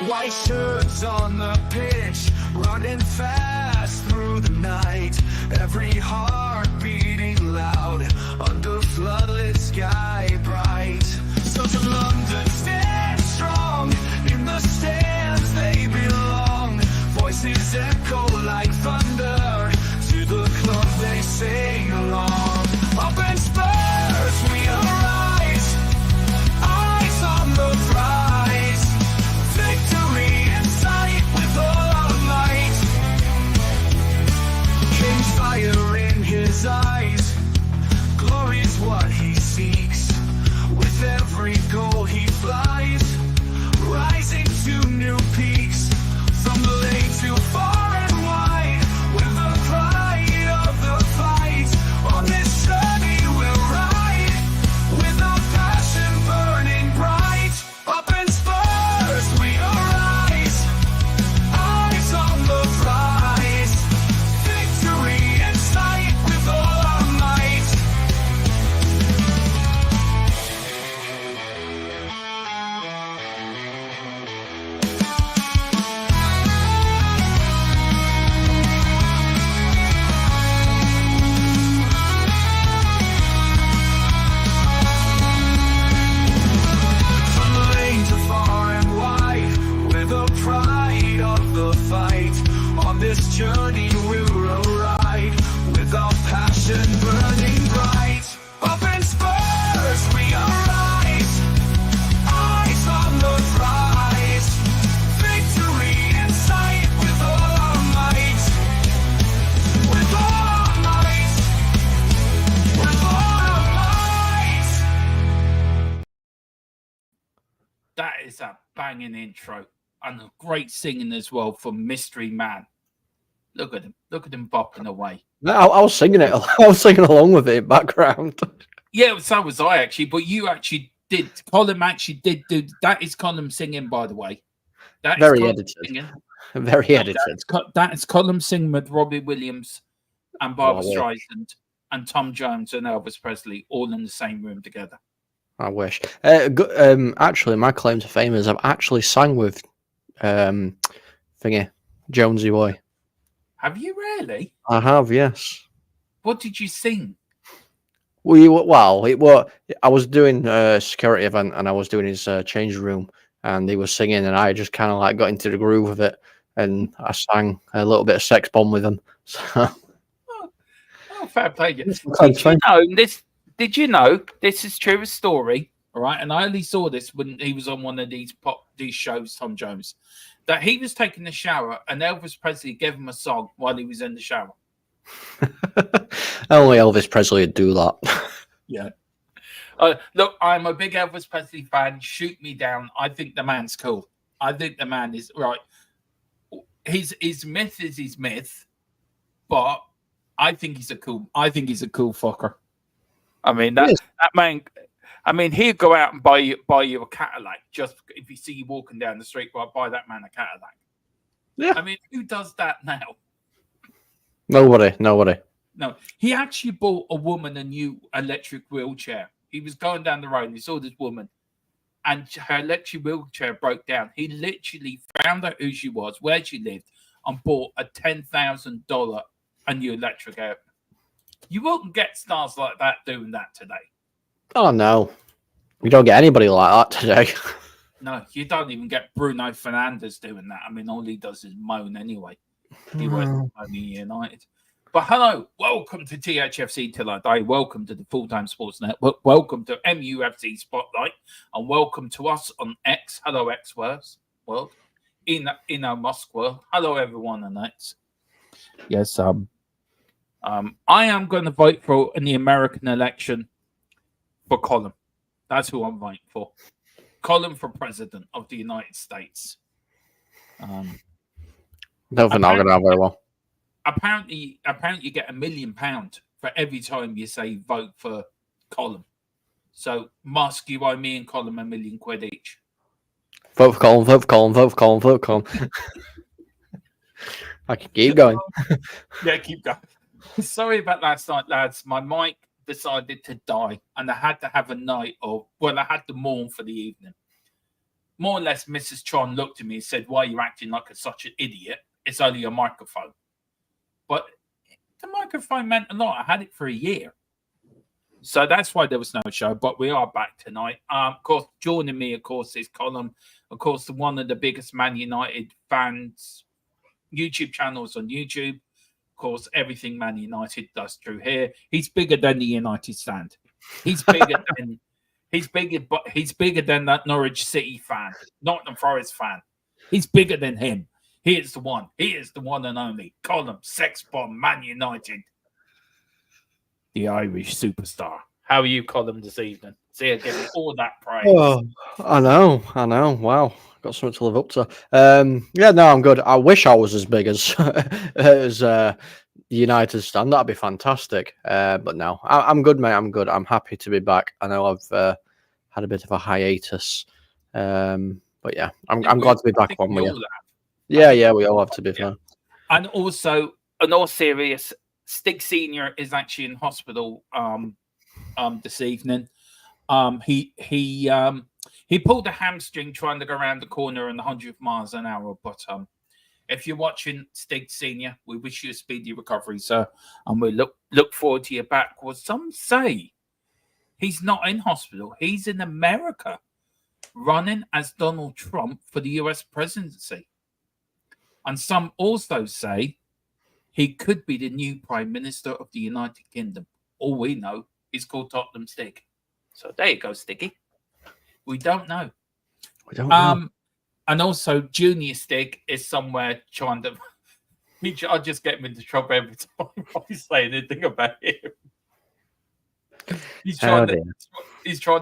White shirts on the pitch, running fast through the night. Every heart beating loud under floodlit sky bright. So to London, stand strong. In the stands they belong. Voices echo like thunder. To the club they sing along. Up in Spurs we arise. Eyes on the prize. Victory in sight with all our might. King's fire in his eyes. Glory's what he seeks. With every goal he flies, rising to new peaks. From the lake to far and wide, with the pride of the fight. On this journey we'll ride, with our passion burning bright. Up in Spurs we arise, eyes on the prize. Victory in sight with all our might. From the lane to far and wide, with the pride of the fight. On this journey we'll ride, with our passion burning bright. Up in Spurs we arise, eyes on the prize. Victory in sight with all our might. With all our might. With all our might. That is a banging intro and a great singing as well from Mystery Man. Look at him bopping away. I was singing it. I was singing along with it in background. Yeah, so was I actually, but you actually did. Colin actually did do that. Is Colin singing, by the way? That is Very Colin edited. singing. Very edited. That is Colin singing with Robbie Williams and Barbara Oh, I wish. Streisand and Tom Jones and Elvis Presley all in the same room together. I wish. Actually, my claim to fame is I've actually sang with Jonesy Boy. Have you really? I have, yes. What did you sing? I was doing a security event and I was doing his change room and he was singing and I just kind of like got into the groove of it and I sang a little bit of Sex Bomb with him. So, Oh, fair play. To you. Did you know This is true story, all right? And I only saw this when he was on one of these shows, Tom Jones, that he was taking a shower and Elvis Presley gave him a song while he was in the shower. Only Elvis Presley would do that. Yeah. Look, I'm a big Elvis Presley fan. Shoot me down. I think the man's cool. I think the man is right. His myth is his myth, but I think he's a cool fucker. I mean that man. I mean, he'd go out and buy you a Cadillac just if you see you walking down the street. Well, buy that man a Cadillac. Yeah. I mean, who does that now? Nobody. No, he actually bought a woman a new electric wheelchair. He was going down the road and he saw this woman and her electric wheelchair broke down. He literally found out who she was, where she lived, and bought a $10,000 a new electric air. You wouldn't get stars like that doing that today. Oh, no. We don't get anybody like that today. No, you don't even get Bruno Fernandes doing that. I mean, all he does is moan anyway. He wasn't only United. But hello, welcome to THFC Till I Die. Welcome to the Full-Time Sports Network. Welcome to MUFC Spotlight. And welcome to us on X. Hello, X world. In our Musk world. Hello, everyone on X. Yes, I am going to vote for in the American election for Colin. That's who I'm voting for. Colin for president of the United States. Don't think I'm gonna have very well. Apparently, you get £1 million for every time you say vote for Colin. So Musk, you owe me and Colin £1 million each. Vote for Colin, vote for Colin, vote for Colin, vote for Colin. I can keep going. Yeah, keep going. Sorry about last night, lads. My mic decided to die, and I had to have a night of, well, I had to mourn for the evening. more or less, Mrs. Tron looked at me and said, "Why are you acting like such an idiot? It's only a microphone." But the microphone meant a lot. I had it for a year. So that's why there was no show. But we are back tonight. Of course, joining me, of course, is Colin. Of course, one of the biggest Man United fans YouTube channels on YouTube. Of course, everything Man United does through here. He's bigger than the United stand. He's bigger than he's bigger than that Norwich City fan, Nottingham Forest fan. He's bigger than him. He is the one. He is the one and only. Colin Sex Bomb Man United. The Irish superstar. How are you, Colin, this evening? See, I give you all that praise. Oh, I know. Wow, got something to live up to. Yeah, no, I'm good. I wish I was as big as the United stand. That'd be fantastic. But no, I'm good, mate. I'm good. I'm happy to be back. I know I've had a bit of a hiatus, but yeah, I'm glad to be back one with you. Yeah, we all have to be fair. And also, in all serious, Stig Senior is actually in hospital this evening. He pulled a hamstring trying to go around the corner in 100 miles an hour. But if you're watching Stig Senior, we wish you a speedy recovery, sir, and we look forward to your back. Well, some say he's not in hospital; he's in America, running as Donald Trump for the U.S. presidency. And some also say he could be the new Prime Minister of the United Kingdom. All we know is called Tottenham Stig. So there you go, Stiggy. We don't know. And also, Junior Stig is somewhere trying to... I just get him into trouble every time I say anything about him. He's trying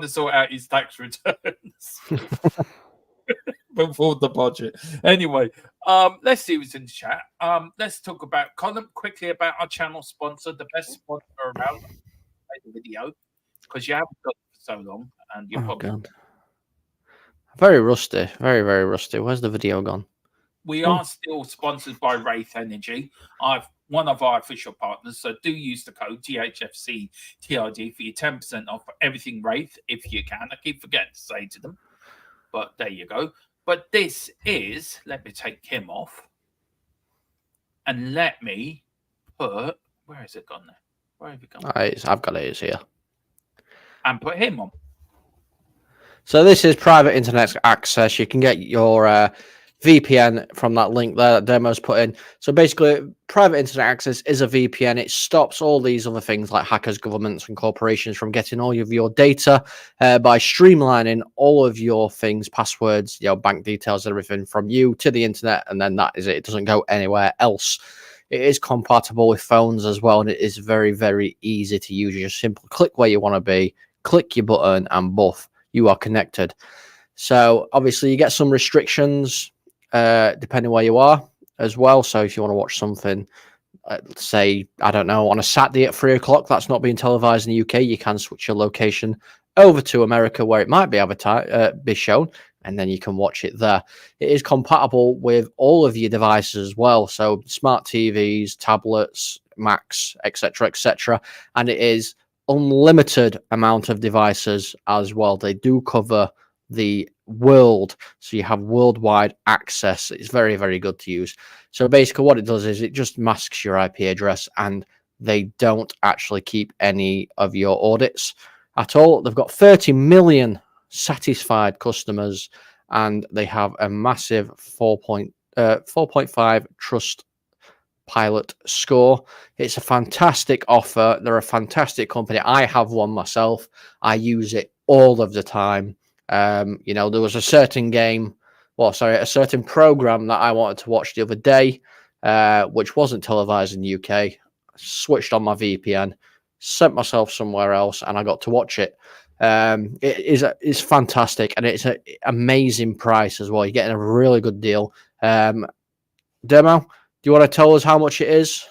to sort out his tax returns. Before the budget. Anyway, let's see who's in the chat. Let's talk about Colin quickly about our channel sponsor, the best sponsor around. The video because you haven't got it for so long, and you're probably very rusty, very rusty. Where's the video gone? We are still sponsored by Wraith Energy. One of our official partners, so do use the code THFCTILDIE for your 10% off everything Wraith if you can. I keep forgetting to say to them, but there you go. But this is, let me take him off and let me put, where has it gone there? Where have you gone? I've got it. It's here. And put him on. So this is private internet access. You can get your VPN from that link there that Demo's put in. So basically, private internet access is a VPN. It stops all these other things like hackers, governments, and corporations from getting all of your data by streamlining all of your things, passwords, bank details, everything from you to the internet, and then that is it. It doesn't go anywhere else. It is compatible with phones as well, and it is very, very easy to use. You just simply click where you want to be, click your button, and buff, you are connected. So obviously you get some restrictions depending where you are as well. So if you want to watch something, say, I don't know, on a Saturday at 3 o'clock, that's not being televised in the UK, you can switch your location over to America where it might be shown, and then you can watch it there. It is compatible with all of your devices as well, so smart TVs, tablets, Macs, etc., and it is unlimited amount of devices as well. They do cover the world, so you have worldwide access. It's very, very good to use. So basically what it does is it just masks your IP address, and they don't actually keep any of your audits at all. They've got 30 million satisfied customers, and they have a massive 4.5 trust pilot score. It's a fantastic offer. They're a fantastic company. I have one myself. I use it all of the time. There was a certain a certain program that I wanted to watch the other day, which wasn't televised in the UK. Switched on my VPN, sent myself somewhere else, and I got to watch it. It's fantastic, and it's an amazing price as well. You're getting a really good deal. Demo, do you want to tell us how much it is?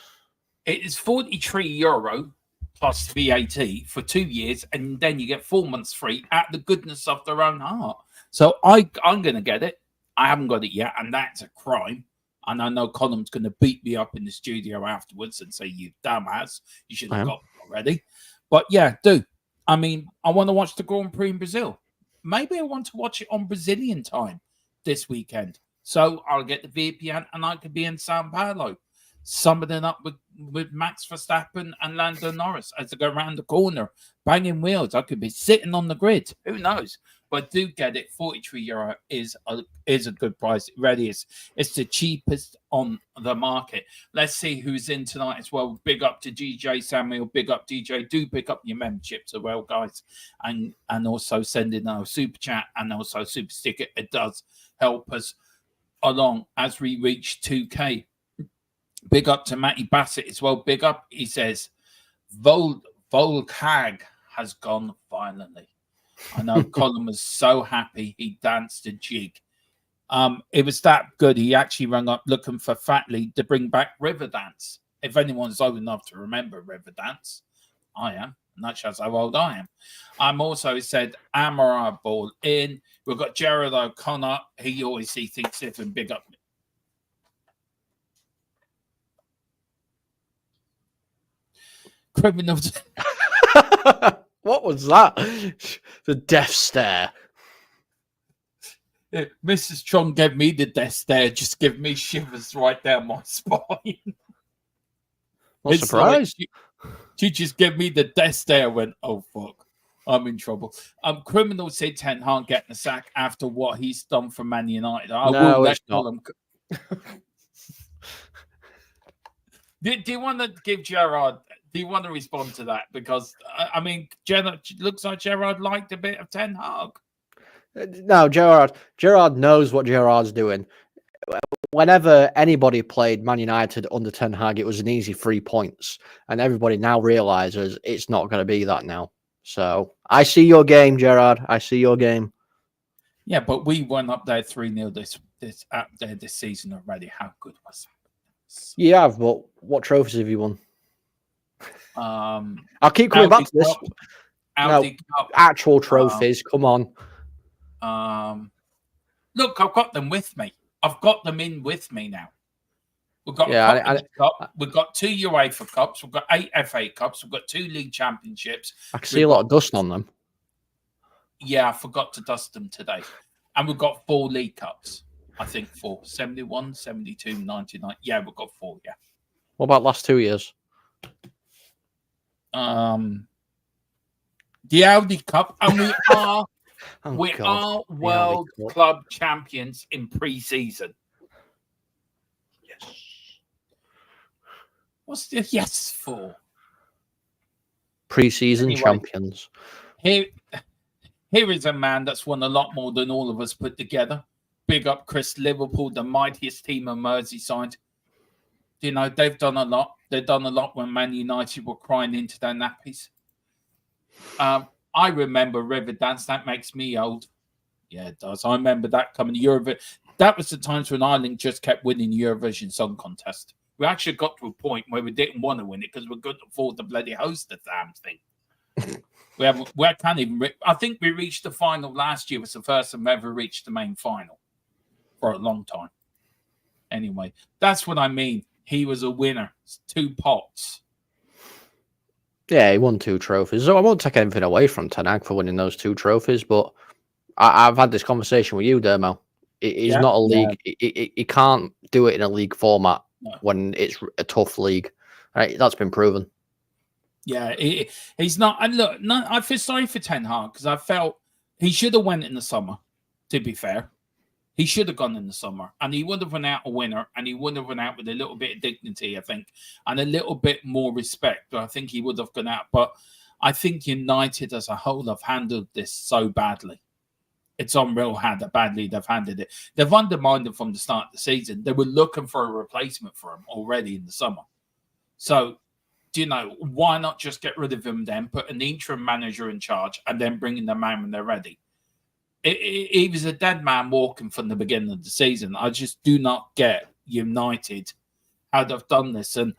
It is €43 plus VAT for 2 years, and then you get 4 months free at the goodness of their own heart. So I'm going to get it. I haven't got it yet, and that's a crime. And I know Colin's going to beat me up in the studio afterwards and say, "You dumbass, you should have got it already." But yeah, do. I mean, I want to watch the Grand Prix in Brazil. maybe I want to watch it on Brazilian time this weekend. So I'll get the VPN and I could be in Sao Paulo, summing up with Max Verstappen and Lando Norris as they go around the corner, banging wheels. I could be sitting on the grid. Who knows? But do get it. €43 is a good price. It really is. It's the cheapest on the market. Let's see who's in tonight as well. Big up to DJ Samuel. Big up DJ. Do pick up your memberships as well, guys, and also send in our super chat and also super sticker. It does help us along as we reach 2K. Big up to Matty Bassett as well. Big up. He says Volkag has gone violently. I know Colin was so happy he danced a jig. It was that good. He actually rang up looking for Fatley to bring back Riverdance. If anyone's old enough to remember Riverdance, I am. And that shows how old I am. I'm also said Amara ball in. We've got Jared O'Connor. He always thinks if and big up. Criminals. What was that? The death stare. Mrs. Tron gave me the death stare, just give me shivers right down my spine. Not surprised. Like she just gave me the death stare. Went, oh fuck, I'm in trouble. Criminal said Ten Hag getting a sack after what he's done for Man United. I will let Colin. Do you want to give Gerard? Do you want to respond to that? Because I mean, looks like Gerard liked a bit of Ten Hag. No, Gerard knows what Gerard's doing. Whenever anybody played Man United under Ten Hag, it was an easy 3 points, and everybody now realizes it's not going to be that now. So I see your game, Gerard. I see your game. Yeah, but we went up there 3-0 this season already. How good was that? Yeah, but what trophies have you won? I'll keep coming back to this. Cup, actual trophies. Come on. Look, I've got them with me. I've got them in with me now. We've got cup. We've got 2 UEFA Cups. We've got 8 FA Cups. We've got 2 League Championships. I can see a lot of dust on them. Yeah, I forgot to dust them today. And we've got 4 League Cups. I think 4. 71, 72, 99. Yeah, we've got 4, yeah. What about last 2 years? The Audi Cup, and we are World Club champions in pre-season. Yes. What's the yes for? Pre-season champions. Here is a man that's won a lot more than all of us put together. Big up Chris. Liverpool, the mightiest team of Merseyside. You know, they've done a lot. They've done a lot when Man United were crying into their nappies. I remember Riverdance. That makes me old. Yeah, it does. I remember that coming Eurovision. That was the times when Ireland just kept winning Eurovision Song Contest. We actually got to a point where we didn't want to win it because we couldn't afford to bloody host the damn thing. We can't even. I think we reached the final last year. It was the first time we ever reached the main final for a long time. Anyway, that's what I mean. He was a winner. 2 pots. Yeah, he won 2 trophies. So I won't take anything away from Ten Hag for winning those 2 trophies, but I've had this conversation with you, Dermo. He's not a league. Yeah. He can't do it in a league format when it's a tough league. Right? That's been proven. Yeah, he's not. And look, I feel sorry for Ten Hag because I felt he should have went in the summer, to be fair. He should have gone in the summer, and he would have went out a winner, and he would have went out with a little bit of dignity, I think, and a little bit more respect. But I think he would have gone out. But I think United as a whole have handled this so badly. It's unreal how badly they've handled it. They've undermined him from the start of the season. They were looking for a replacement for him already in the summer. So, why not just get rid of him then, put an interim manager in charge, and then bring in the man when they're ready? He was a dead man walking from the beginning of the season. I just do not get United how they've done this, and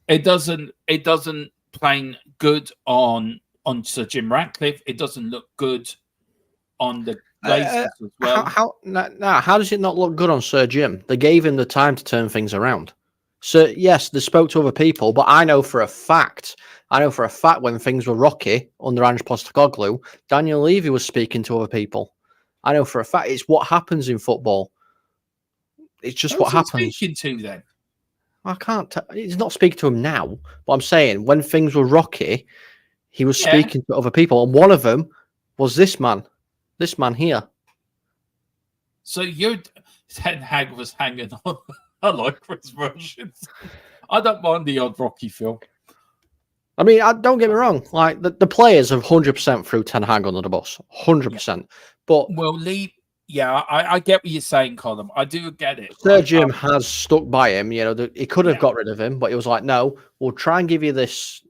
it doesn't plain good on Sir Jim Ratcliffe. It doesn't look good on the Glazers as well. How does it not look good on Sir Jim? They gave him the time to turn things around. So yes, they spoke to other people, but I know for a fact when things were rocky under Ange Postecoglou, Daniel Levy was speaking to other people. I know for a fact it's what happens in football. It's just what Who's he happens. speaking to then? I can't. He's not speaking to him now, but I'm saying when things were rocky, he was Yeah. speaking to other people, and one of them was this man here. So Ten Hag was hanging on. I like Chris versions. I don't mind the odd Rocky film. I mean, don't get me wrong. Like the players have 100% threw Ten Hag under the bus, 100%. But Well, Lee, yeah, I get what you're saying, Colin. I do get it. Sir Right? Jim has stuck by him. You know, he could have got rid of him, but he was like, "No, we'll try and give you this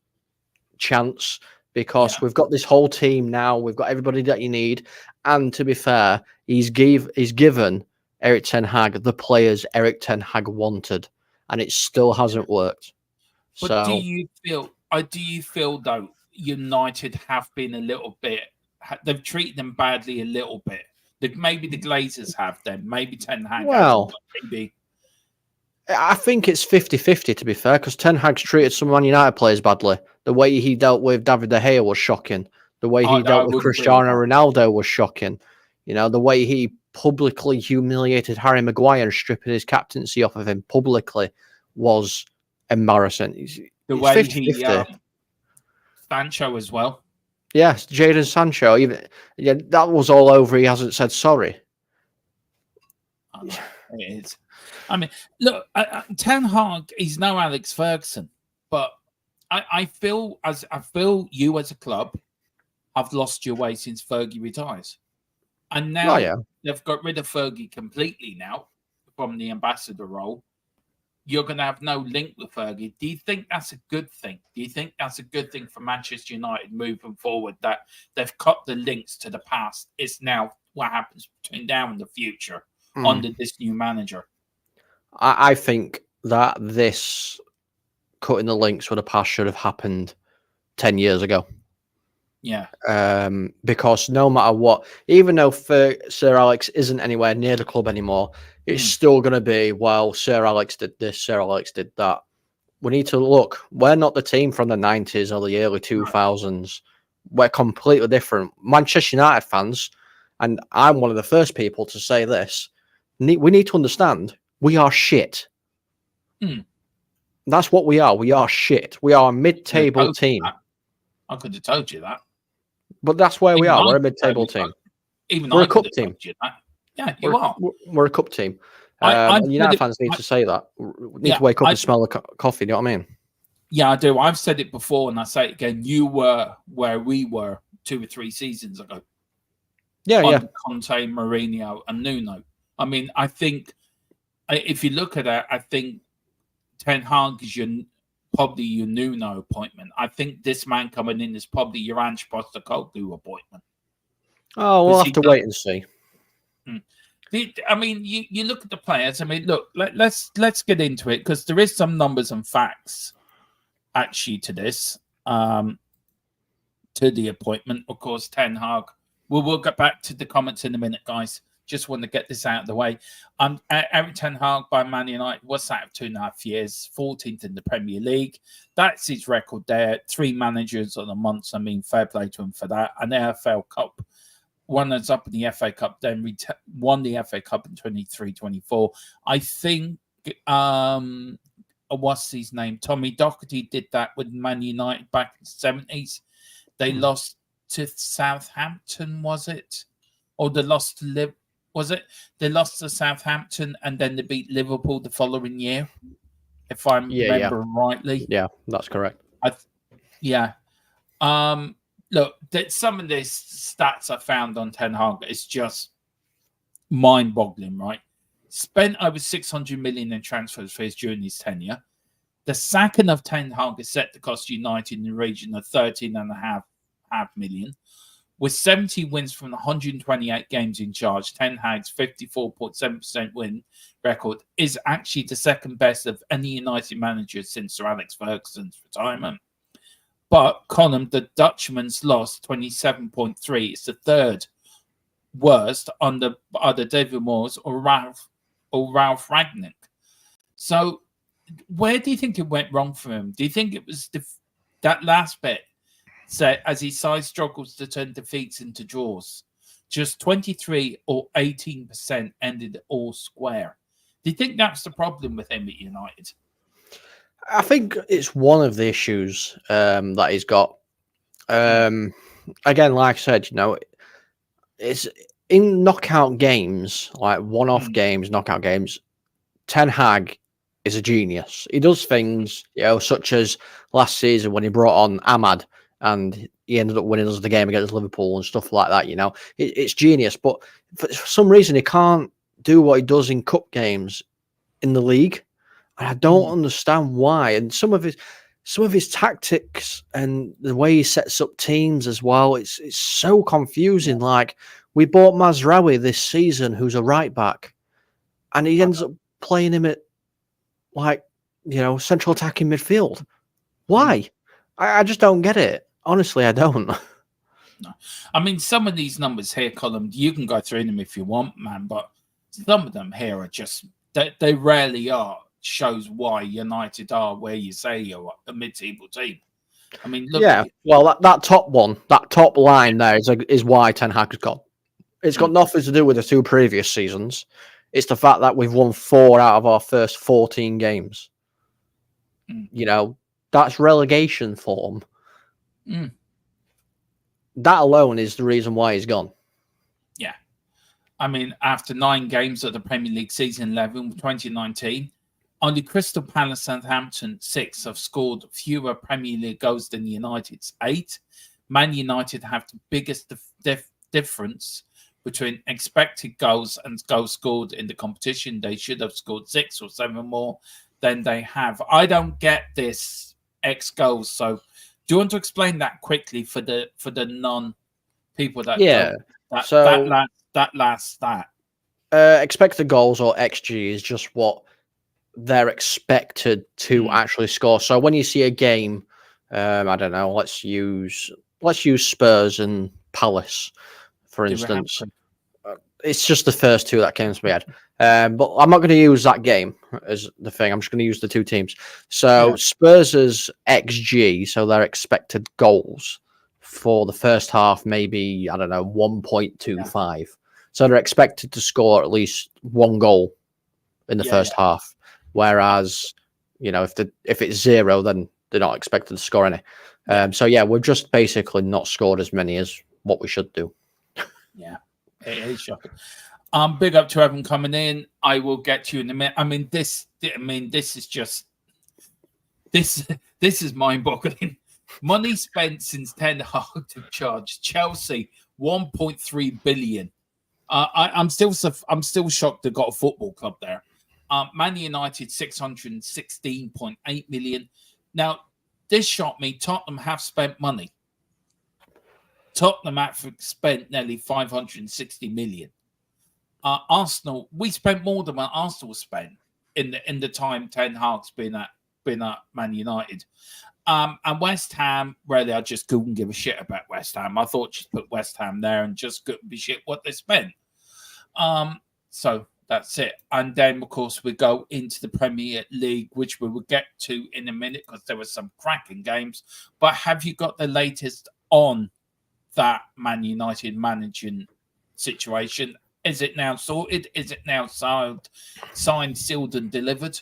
chance because we've got this whole team now. We've got everybody that you need." And to be fair, he's given Erik Ten Hag the players Erik Ten Hag wanted, and it still hasn't worked. But so, do you feel though United have been a little bit? They've treated them badly a little bit. Maybe the Glazers have them. Maybe Ten Hag. Well, maybe. I think it's 50-50 to be fair, because Ten Hag's treated some Man United players badly. The way he dealt with David De Gea was shocking. The way he dealt with Cristiano Ronaldo was shocking. You know, the way he publicly humiliated Harry Maguire and stripping his captaincy off of him publicly was embarrassing. The way 50-50. he Sancho as well. Yes, Jadon Sancho. Even that was all over. He hasn't said sorry. It is. I mean, look, Ten Hag. He's no Alex Ferguson, but I feel you as a club have lost your way since Fergie retires, and now they've got rid of Fergie completely now from the ambassador role. You're going to have no link with Fergie. Do you think that's a good thing? Do you think that's a good thing for Manchester United moving forward, that they've cut the links to the past? It's now what happens between now and the future under this new manager. I think that this cutting the links with the past should have happened 10 years ago. Yeah. Because no matter what, even though Sir Alex isn't anywhere near the club anymore, it's still going to be, well, Sir Alex did this, Sir Alex did that. We need to look. We're not the team from the 90s or the early 2000s. We're completely different. Manchester United fans, and I'm one of the first people to say this, we need to understand we are shit. That's what we are. We are shit. We are a mid-table team. I could have told you that. But that's where we are. We're a mid-table team. We're a cup team. Yeah, you are. We're a cup team. United fans need to say that. We need to wake up and smell the coffee. You know what I mean? Yeah, I do. I've said it before, and I say it again. You were where we were 2 or 3 seasons ago. Yeah. Conte, Mourinho, and Nuno. I mean, I think if you look at that, I think Ten Hag is probably your Nuno appointment. I think this man coming in is probably your Ange Postecoglou appointment. Oh, we'll have to wait and see. I mean, you look at the players. I mean, look, let's get into it, because there is some numbers and facts actually to this, to the appointment. Of course, Ten Hag. We'll get back to the comments in a minute, guys. Just want to get this out of the way. Erik Ten Hag by Man United was out of 2.5 years, 14th in the Premier League. That's his record there. 3 managers on a month. I mean, fair play to him for that. An AFL Cup, runners up in the FA Cup, then won the FA Cup in 23-24. I think, what's his name? Tommy Doherty did that with Man United back in the 70s. They lost to Southampton, was it? Or they lost to they lost to Southampton and then they beat Liverpool the following year, if I remember rightly. Yeah, that's correct. Look, some of these stats I found on Ten Hag is just mind-boggling, right? Spent over 600 million in transfers fees during his tenure. The sacking of Ten Hag is set to cost United in the region of 13.5 million. With 70 wins from 128 games in charge, Ten Hag's 54.7% win record is actually the second best of any United manager since Sir Alex Ferguson's retirement. But Colin, the Dutchman's loss, 27.3, is the third worst under either David Moyes or Ralph Rangnick. So where do you think it went wrong for him? Do you think it was that last bit? So as his side struggles to turn defeats into draws, just 23 or 18% ended all square. Do you think that's the problem with him at United? I think it's one of the issues that he's got. Again, like I said, it's in knockout games, like one-off games, knockout games. Ten Hag is a genius. He does things, such as last season when he brought on Ahmad and he ended up winning us the game against Liverpool and stuff like that. It's genius, but for some reason he can't do what he does in cup games in the league. And I don't understand why. And some of his tactics and the way he sets up teams as well, it's so confusing. Like, we bought Mazraoui this season, who's a right back, and he ends up playing him at central attacking midfield. Why? I just don't get it. Honestly, I don't. No. I mean, some of these numbers here, Colin, you can go through them if you want, man, but some of them here are just, they rarely are. Shows why United are where you say you're a mid-table team. I mean, look. Yeah, well, that top one, that top line there is why Ten Hag has gone. It's got nothing to do with the two previous seasons. It's the fact that we've won 4 out of our first 14 games. That's relegation form. That alone is the reason why he's gone. Yeah. I mean, after 9 games of the Premier League season 11, 2019, only Crystal Palace, Southampton, 6 have scored fewer Premier League goals than United's 8. Man United have the biggest difference between expected goals and goals scored in the competition. They should have scored 6 or 7 more than they have. I don't get this X goals. So, do you want to explain that quickly for the non people that that last stat? Expected goals, or XG, is just what they're expected to actually score. So when you see a game, I don't know, let's use Spurs and Palace, for instance. It's just the first 2 that came to my head. But I'm not going to use that game as the thing. I'm just going to use the 2 teams. So Spurs' XG, so their expected goals for the first half, maybe, I don't know, 1.25. Yeah. So they're expected to score at least 1 goal in the first half. Whereas, if it's 0, then they're not expected to score any. We've just basically not scored as many as what we should do. Yeah, it is shocking. Big up to Evan coming in. I will get to you in a minute. This is mind-boggling. Money spent since Ten Hag to charge Chelsea 1.3 billion. I'm still shocked they got a football club there. Man United 616.8 million. Now, this shocked me. Tottenham have spent money. Tottenham have spent nearly 560 million. Arsenal, we spent more than what Arsenal spent in the time Ten Hag's been at Man United. And West Ham, really, I just couldn't give a shit about West Ham. I thought just put West Ham there and just couldn't be shit what they spent. So that's it. And then, of course, we go into the Premier League, which we will get to in a minute because there were some cracking games. But have you got the latest on that Man United managing situation? Is it now sorted? Is it now signed, sealed, and delivered?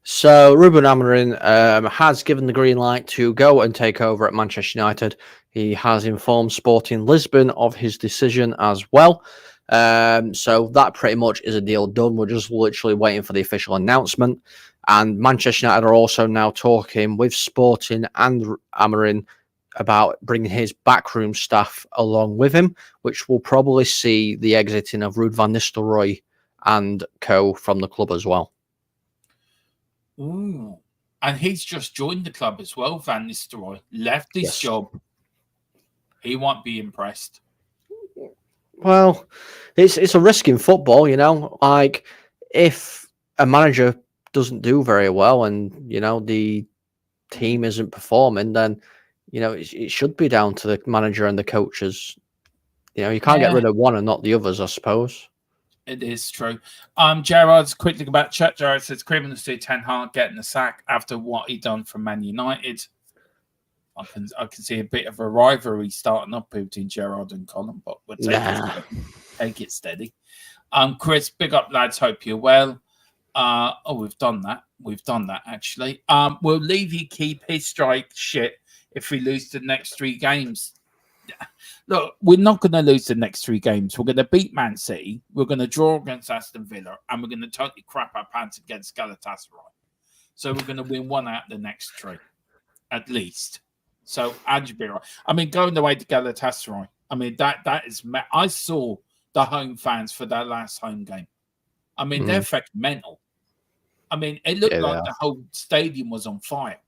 So Ruben Amorim has given the green light to go and take over at Manchester United. He has informed Sporting Lisbon of his decision as well. So that pretty much is a deal done. We're just literally waiting for the official announcement. And Manchester United are also now talking with Sporting and Amorim about bringing his backroom staff along with him, which will probably see the exiting of Ruud van Nistelrooy and co from the club as well. Ooh. And he's just joined the club as well, Van Nistelrooy. Left his job. He won't be impressed. Well, it's a risk in football, Like, if a manager doesn't do very well and, the team isn't performing, then, it should be down to the manager and the coaches. You can't get rid of one and not the others, I suppose. It is true. Gerard's quick thing about chat. Gerard says criminal to see Ten Hag getting the sack after what he done for Man United. I can see a bit of a rivalry starting up between Gerard and Colin, but we'll take it steady. Chris, big up lads. Hope you're well. We've done that. We've done that actually. Will Levy keep his strike shit if we lose the next 3 games? Look, we're not going to lose the next 3 games. We're going to beat Man City. We're going to draw against Aston Villa, and we're going to totally crap our pants against Galatasaray. So we're going to win 1 out of the next 3, at least. So Ange be right. I mean, going away to Galatasaray. I mean, that is. I saw the home fans for that last home game. I mean, they're fucking mental. I mean, it looked like the whole stadium was on fire.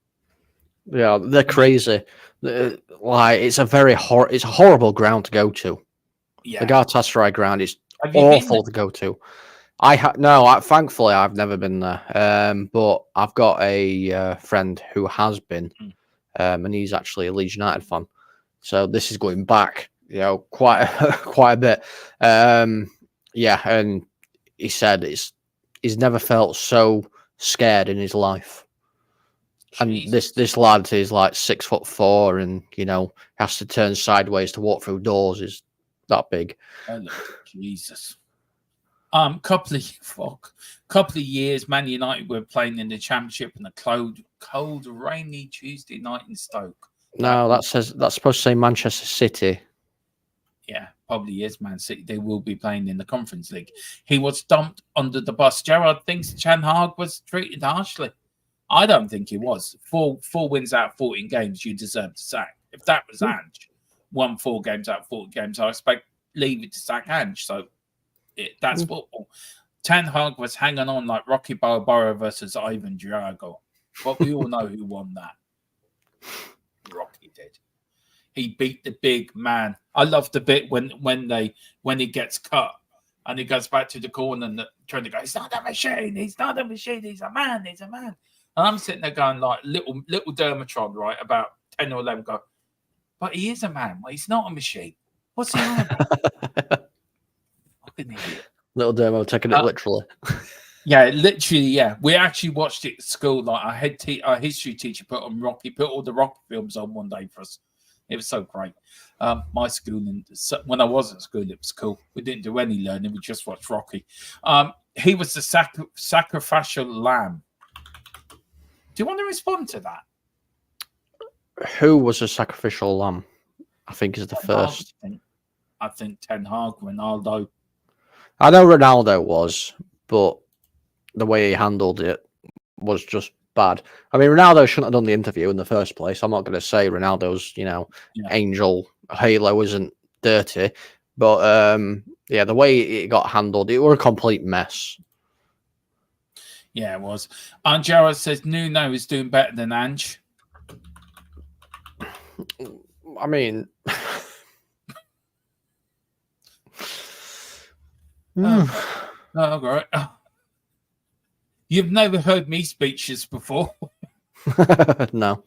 Yeah, they're crazy. Like it's a horrible ground to go to. Yeah, the Galatasaray ground is awful to go to. Thankfully I've never been there. But I've got a friend who has been, and he's actually a Leeds United fan. So this is going back, quite a bit. Yeah, and he said he's never felt so scared in his life. And this lad is like 6'4", and has to turn sideways to walk through doors. Is that big? Oh, Jesus. Couple of years, Man United were playing in the Championship on a cold, rainy Tuesday night in Stoke. No, that's supposed to say Manchester City. Yeah, probably is Man City. They will be playing in the Conference League. He was dumped under the bus. Gerard thinks Ten Hag was treated harshly. I don't think he was. 4 wins out of 14 games, you deserve to sack. If that was Ange, won 4 games out of 14 games, I expect Levy to sack Ange. So that's football. Ten Hag was hanging on like Rocky Balboa versus Ivan Drago. But we all know who won that. Rocky did. He beat the big man. I love the bit when he gets cut and he goes back to the corner and trying to go, he's not a machine, he's not a machine, he's a man, he's a man. And I'm sitting there going like little Dermatron, right, about 10 or 11 go, but he is a man, well, he's not a machine. What's he on about? Fucking idiot. Little Dermo taking it literally. Yeah, literally, yeah. We actually watched it at school. Like our history teacher put all the Rocky films on one day for us. It was so great. My schooling, when I was at school, it was cool. We didn't do any learning. We just watched Rocky. He was the sacrificial lamb. Do you want to respond to that? Who was a sacrificial lamb? I think is the first. I think Ten Hag, Ronaldo. I know Ronaldo was, but the way he handled it was just bad. I mean, Ronaldo shouldn't have done the interview in the first place. I'm not going to say Ronaldo's, angel halo isn't dirty, but the way it got handled, it was a complete mess. Yeah, it was. And Jared says Nuno is doing better than Ange. I mean, right. You've never heard me speeches before. No.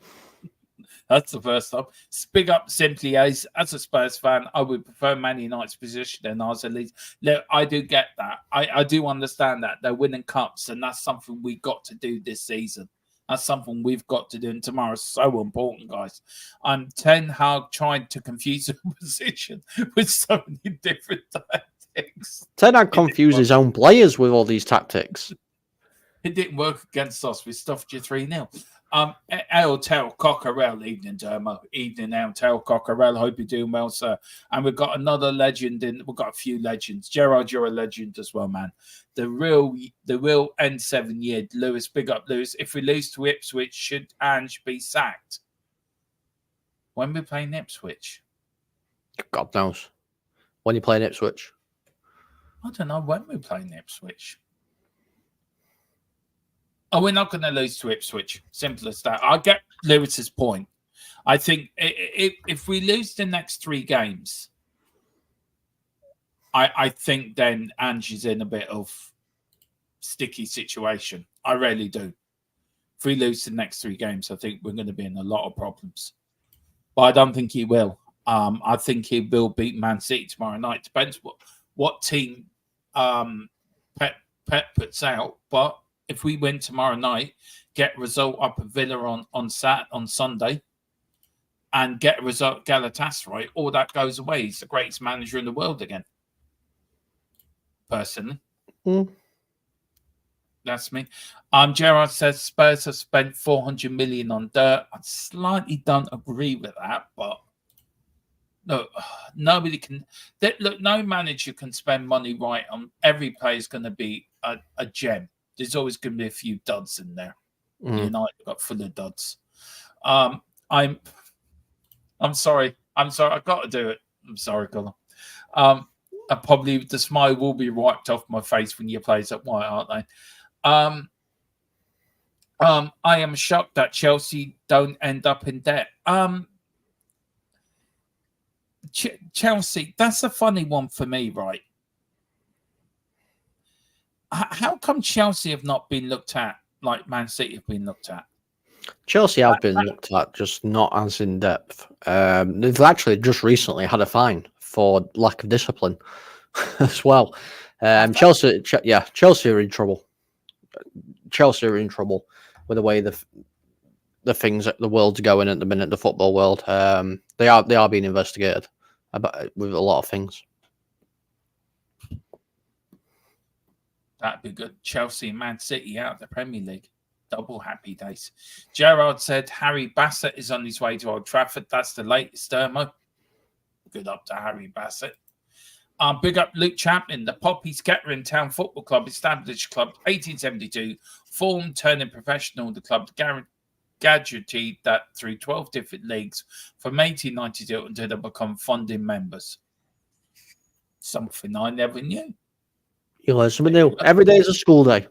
That's the first time. Big up simply as a Spurs fan, I would prefer Man United's position than ours at least. Look, I do get that. I do understand that. They're winning cups, and that's something we got to do this season. That's something we've got to do, and tomorrow's so important, guys. I'm Ten Hag trying to confuse the position with so many different tactics. Ten Hag confused his own players with all these tactics. It didn't work against us. We stuffed you 3-0. El Tel Cockerell, evening, Dermo. Evening, El Tel Cockerell. Hope you're doing well, sir. And we've got another legend we've got a few legends. Gerard, you're a legend as well, man. The real N7 year. Lewis, big up, Lewis. If we lose to Ipswich, should Ange be sacked? When we're playing Ipswich? God knows. When you playing Ipswich? I don't know when we're playing Ipswich. Oh, we're not going to lose to Ipswich. Simple as that. I get Lewis's point. I think if we lose the next 3 games, I think then Ange is in a bit of sticky situation. I really do. If we lose the next 3 games, I think we're going to be in a lot of problems. But I don't think he will. I think he will beat Man City tomorrow night. Depends what team Pep puts out. But if we win tomorrow night, get a result up at Villa on Sunday, and get a result at Galatasaray, all that goes away. He's the greatest manager in the world again. Personally. That's me. Gerard says Spurs have spent 400 million on dirt. I slightly don't agree with that, but look, nobody can. Look, no manager can spend money right on every player is going to be a gem. There's always going to be a few duds in there. United got full of duds. I'm sorry. I got to do it. I'm sorry, Colin. Probably the smile will be wiped off my face when your players at white, aren't they? I am shocked that Chelsea don't end up in debt. Chelsea, that's a funny one for me, right? How come Chelsea have not been looked at like Man City have been looked at? Chelsea have been looked at, just not as in depth. They've actually just recently had a fine for lack of discipline as well. Chelsea are in trouble. Chelsea are in trouble with the way the things that the world's going at the minute, the football world. They are being investigated with a lot of things. That'd be good. Chelsea and Man City out of the Premier League. Double happy days. Gerard said Harry Bassett is on his way to Old Trafford. That's the latest, Dermo. Good up to Harry Bassett. Big up Luke Champion. The Poppy Skettering Town Football Club, established club 1872, formed, turning professional. The club gadgeted that through 12 different leagues from 1892 until they become funding members. Something I never knew. You learn something new. Every day is a school day.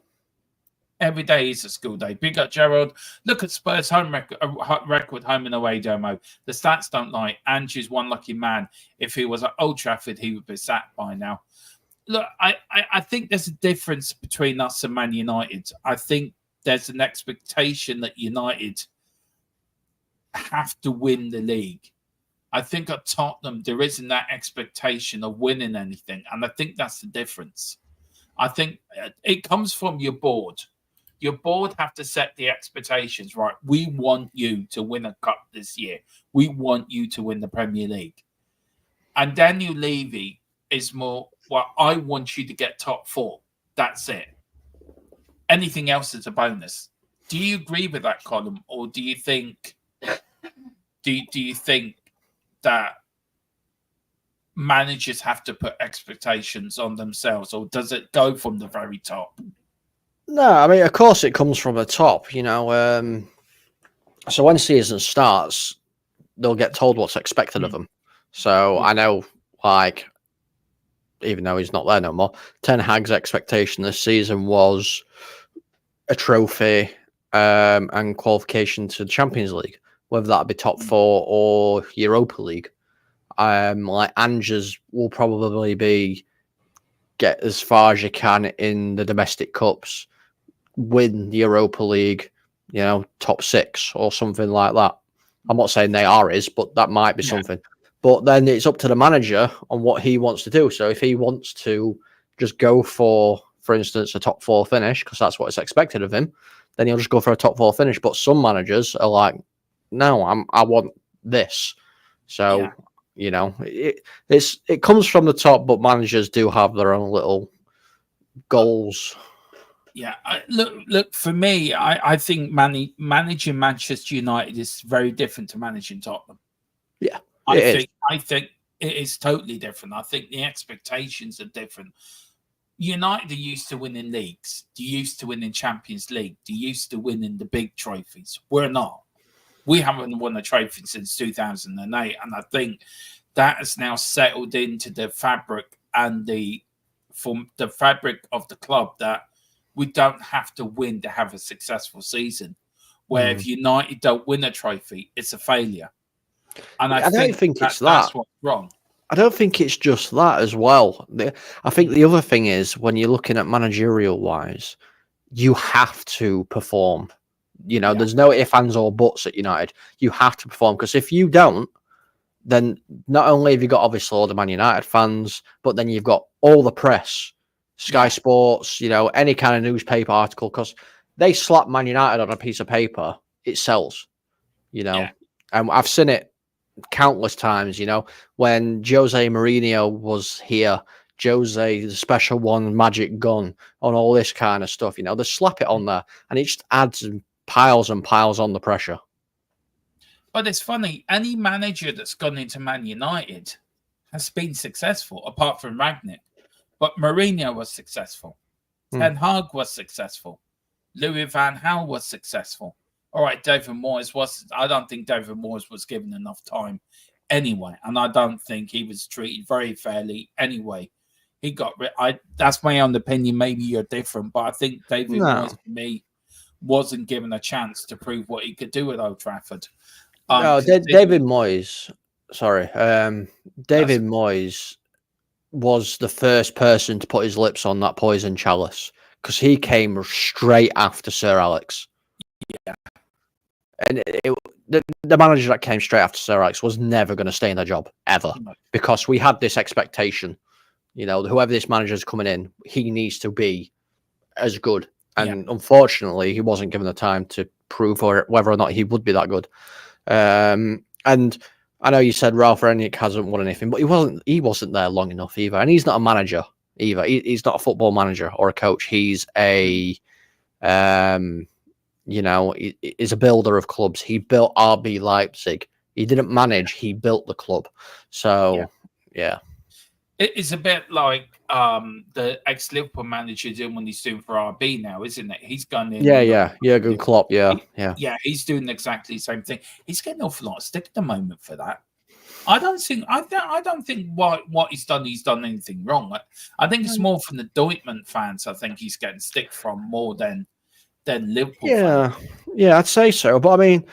Every day is a school day. Big up, Gerald. Look at Spurs' home record, home and away, Domo. The stats don't lie. Andrew's one lucky man. If he was at Old Trafford, he would be sacked by now. Look, I think there's a difference between us and Man United. I think there's an expectation that United have to win the league. I think at Tottenham, there isn't that expectation of winning anything. And I think that's the difference. I think it comes from your board. Your board have to set the expectations, right? We want you to win a cup this year. We want you to win the Premier League. And Daniel Levy is more, well, I want you to get top four. That's it. Anything else is a bonus. Do you agree with that, Colin? Or do you think do you think that managers have to put expectations on themselves, or does it go from the very top? No, I mean, of course it comes from the top, you know. So when season starts, they'll get told what's expected of them. So I know, like, even though he's not there no more, Ten Hag's expectation this season was a trophy and qualification to the Champions League, whether that be top four or Europa League. Like Ange's will probably be get as far as you can in the domestic cups, win the Europa League, you know, top six or something like that. I'm not saying they are his, but that might be something. But then it's up to the manager on what he wants to do. So if he wants to just go for instance, a top four finish, because that's what is expected of him, then he'll just go for a top four finish. But some managers are like, no, I want this. So, you know, it comes from the top, but managers do have their own little goals. Yeah, look. For me, I think managing Manchester United is very different to managing Tottenham. Yeah, I think it is totally different. I think the expectations are different. United are used to winning leagues. They're used to winning Champions League. They're used to winning the big trophies. We're not. We haven't won a trophy since 2008, and I think that has now settled into the fabric and the fabric of the club that we don't have to win to have a successful season. Where if United don't win a trophy, it's a failure. And I don't think that's what's wrong. I don't think it's just that as well. I think the other thing is when you're looking at managerial wise, you have to perform. You know, there's no ifs, ands, or buts at United. You have to perform, because if you don't, then not only have you got obviously all the Man United fans, but then you've got all the press Sky Sports, you know, any kind of newspaper article, because they slap Man United on a piece of paper, it sells, you know. And I've seen it countless times, you know, when Jose Mourinho was here, Jose, the special one, magic gun, on all this kind of stuff, you know, they slap it on there and it just adds and piles on the pressure. But it's funny, any manager that's gone into Man United has been successful, apart from Rangnick. But Mourinho was successful. Ten Hag was successful. Louis van Gaal was successful. All right, David Moyes was. I don't think David Moyes was given enough time anyway, and I don't think he was treated very fairly anyway. He got. That's my own opinion. Maybe you're different, but I think David Moyes, for me, wasn't given a chance to prove what he could do at Old Trafford. David Moyes. Sorry, David Moyes was the first person to put his lips on that poison chalice because he came straight after Sir Alex. Yeah. And the manager that came straight after Sir Alex was never going to stay in their job, ever. No. Because we had this expectation, you know, whoever this manager is coming in, he needs to be as good. And unfortunately, he wasn't given the time to prove whether or not he would be that good. And I know you said Ralph Rangnick hasn't won anything, but he wasn't there long enough either. And he's not a manager either. He's not a football manager or a coach. He's a, you know, he's a builder of clubs. He built RB Leipzig. He didn't manage. He built the club. So, yeah. It's a bit like the ex-Liverpool manager doing when he's doing for RB now, isn't it? He's gone in. Yeah. Jurgen Klopp. Yeah. He's doing exactly the same thing. He's getting an awful lot of stick at the moment for that. I don't think what he's done anything wrong. I think it's more from the Dortmund fans. I think he's getting stick from more than Liverpool. Yeah, I'd say so. But I mean,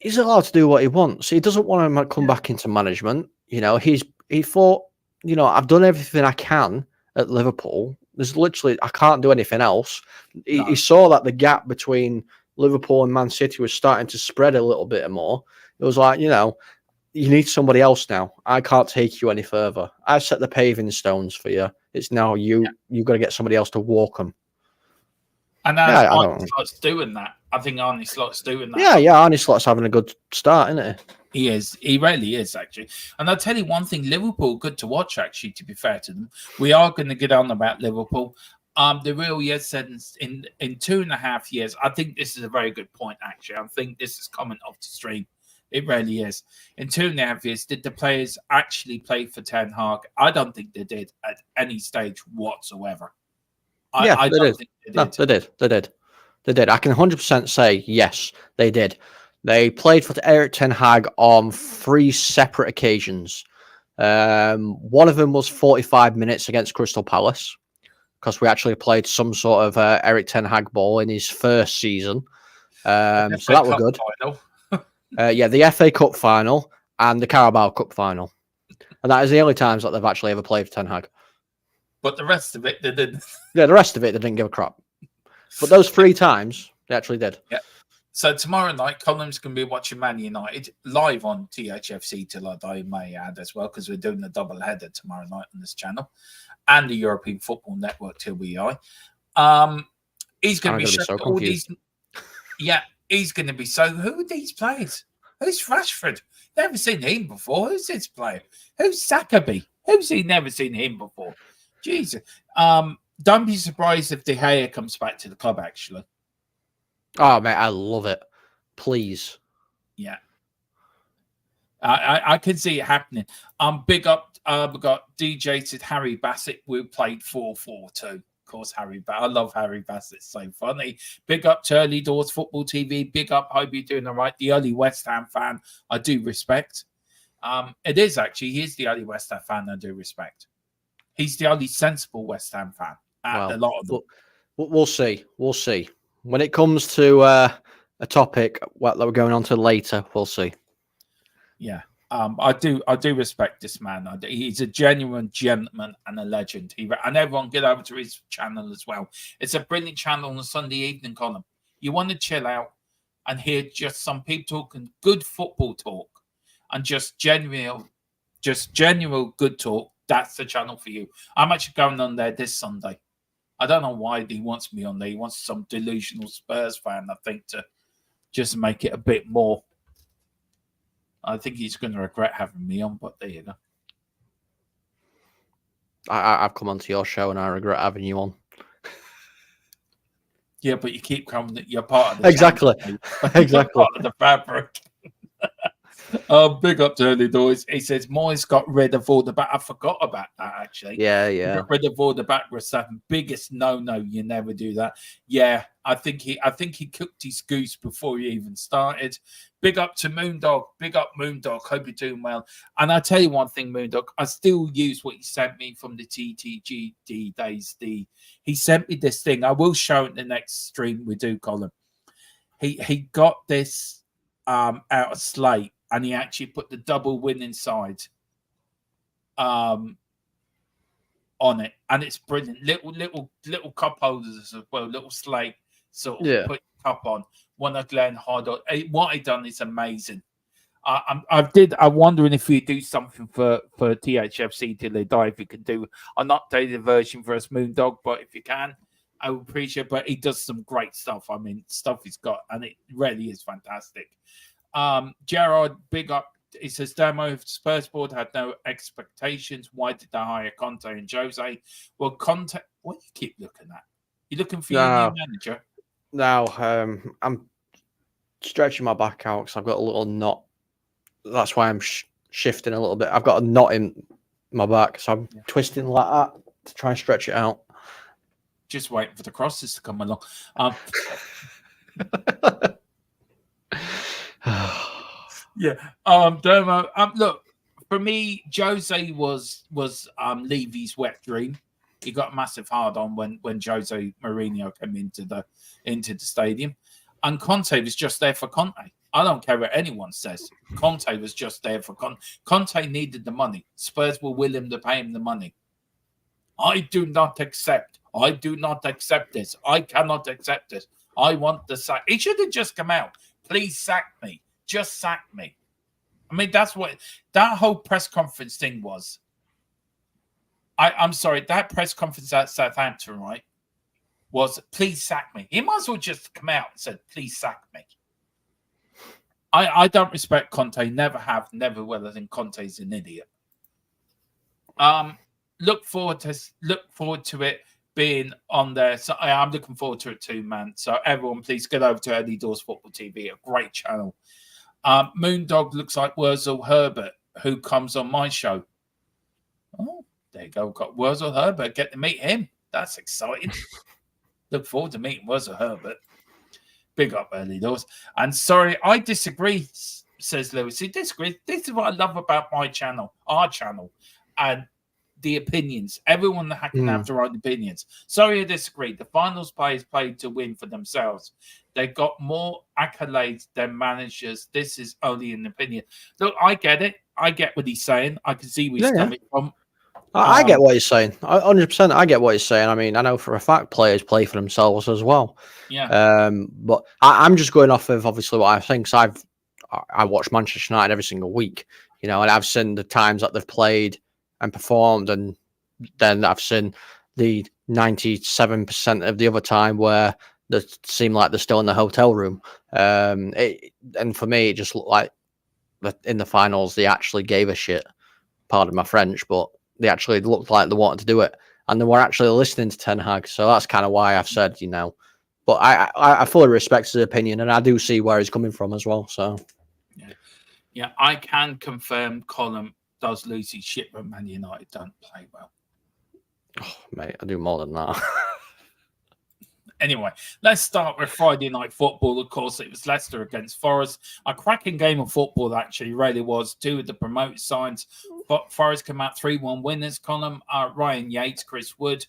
he's allowed to do what he wants. He doesn't want to come back into management. You know, he thought, you know, I've done everything I can at Liverpool. There's literally, I can't do anything else. He saw that the gap between Liverpool and Man City was starting to spread a little bit more. It was like, you know, you need somebody else now. I can't take you any further. I've set the paving stones for you. It's now you've got to get somebody else to walk them. And Arne Slot's doing that. I think Arne Slot's doing that. Yeah, Arne Slot's having a good start, isn't he? He is. He really is, actually. And I'll tell you one thing, Liverpool, good to watch, actually, to be fair to them. We are going to get on about Liverpool. The real year said in 2.5 years, I think this is a very good point, actually. I think this is coming off the stream. It really is. In 2.5 years, did the players actually play for Ten Hag? I don't think they did at any stage whatsoever. I don't think they did. No, they did. I can 100% say, yes, they did. They played for Erik Ten Hag on 3 separate occasions. One of them was 45 minutes against Crystal Palace, because we actually played some sort of Erik Ten Hag ball in his first season. So that was good. The FA Cup final and the Carabao Cup final. And that is the only times that they've actually ever played for Ten Hag. But the rest of it, they didn't. Yeah, the rest of it, they didn't give a crap. But those 3 times, they actually did. Yeah. So tomorrow night, Colin's going to be watching Man United live on THFC Till I Die, may add as well, because we're doing a double header tomorrow night on this channel and the European Football Network till we are. He's going to be so all these. Yeah, he's going to be so. Who are these players? Who's Rashford? Never seen him before. Who's this player? Who's Sakaby? Who's he? Never seen him before. Jesus. Don't be surprised if De Gea comes back to the club, actually. Oh, mate, I love it. Please. Yeah. I can see it happening. Big up. We got DJ said Harry Bassett. We played 4-4-2. Of course, I love Harry Bassett. It's so funny. Big up to Early Doors Football TV. Big up. Hope you're doing all right. The early West Ham fan, I do respect. It is actually. He is the only West Ham fan I do respect. He's the only sensible West Ham fan. A lot of them. We'll see. We'll see. When it comes to a topic that we're going on to later, we'll see. Yeah. I do respect this man. He's a genuine gentleman and a legend. And everyone get over to his channel as well. It's a brilliant channel on a Sunday evening, Colin. You want to chill out and hear just some people talking good football talk and just genuine good talk. that's the channel for you. I'm actually going on there this Sunday. I don't know why he wants me on there. He wants some delusional Spurs fan, I think, to just make it a bit more. I think he's going to regret having me on, but there you go. I've come onto your show and I regret having you on. Yeah, but you keep coming. You're part of the Exactly. Exactly. Part of the fabric. Big up to Early Doors. He says Moyes got rid of all the back. I forgot about that actually. Yeah, He got rid of all the backward stuff. Biggest no. You never do that. Yeah, I think he cooked his goose before he even started. Big up to Moondog. Big up Moondog. Hope you're doing well. And I tell you one thing, Moondog. I still use what he sent me from the TTGD days. He sent me this thing. I will show it in the next stream we do, Colin. He got this out of Slate. And he actually put the double win inside on it. And it's brilliant. Little cup holders as well, little slate sort of put cup on. One of Glenn Hardot. What he done is amazing. I'm wondering if you do something for THFC till they die, if you can do an updated version for us, Moondog, but if you can, I would appreciate it. But he does some great stuff. I mean, stuff he's got, and it really is fantastic. Gerard, big up. He says, Damo, Spurs board had no expectations. Why did they hire Conte and Jose? Well, Conte, what do you keep looking at? You looking for your new manager? No, I'm stretching my back out because I've got a little knot. That's why I'm shifting a little bit. I've got a knot in my back, so I'm twisting like that to try and stretch it out. Just waiting for the crosses to come along. Yeah. Dermo. Look, for me, Jose was Levy's wet dream. He got a massive hard on when Jose Mourinho came into the stadium, and Conte was just there for Conte. I don't care what anyone says. Conte was just there for Conte. Conte needed the money. Spurs were willing to pay him the money. I do not accept this. I cannot accept this. I want the sack. He should have just come out. Please sack me. Just sack me. I mean, that's what that whole press conference thing was. I'm sorry, that press conference at Southampton, right, was please sack me. He might as well just come out and said, please sack me. I don't respect Conte, never have, never will. I think Conte's an idiot. Look forward to it being on there. So I'm looking forward to it too, man. So everyone, please get over to Early Doors Football TV, a great channel. Moondog looks like Wurzel Herbert, who comes on my show. Oh, there you go. Got Wurzel Herbert. Get to meet him. That's exciting. Look forward to meeting Wurzel Herbert. Big up Early Doors. And sorry, I disagree, says Lewis. He disagrees. This is what I love about my channel, our channel, and the opinions. Everyone can have their own opinions. Sorry, I disagree. The finals players played to win for themselves. They got more accolades than managers. This is only an opinion. Look, I get it. I get what he's saying. I can see where he's coming from. I get what he's saying. 100%. I get what he's saying. I mean, I know for a fact players play for themselves as well. Yeah. But I'm just going off of obviously what I think. So I watch Manchester United every single week, and I've seen the times that they've played and performed, and then I've seen the 97% of the other time where they seem like they're still in the hotel room. And for me, it just looked like in the finals they actually gave a shit. Pardon my French, but they actually looked like they wanted to do it, and they were actually listening to Ten Hag. So that's kind of why I've said, But I fully respect his opinion, and I do see where he's coming from as well. So yeah, I can confirm Colin does lose his shit when Man United don't play well. Oh, mate, I do more than that. Anyway, let's start with Friday night football. Of course, it was Leicester against Forest. A cracking game of football, actually, really was. Two of the promoted sides. But Forest came out 3-1 winners. Column, Ryan Yates, Chris Wood.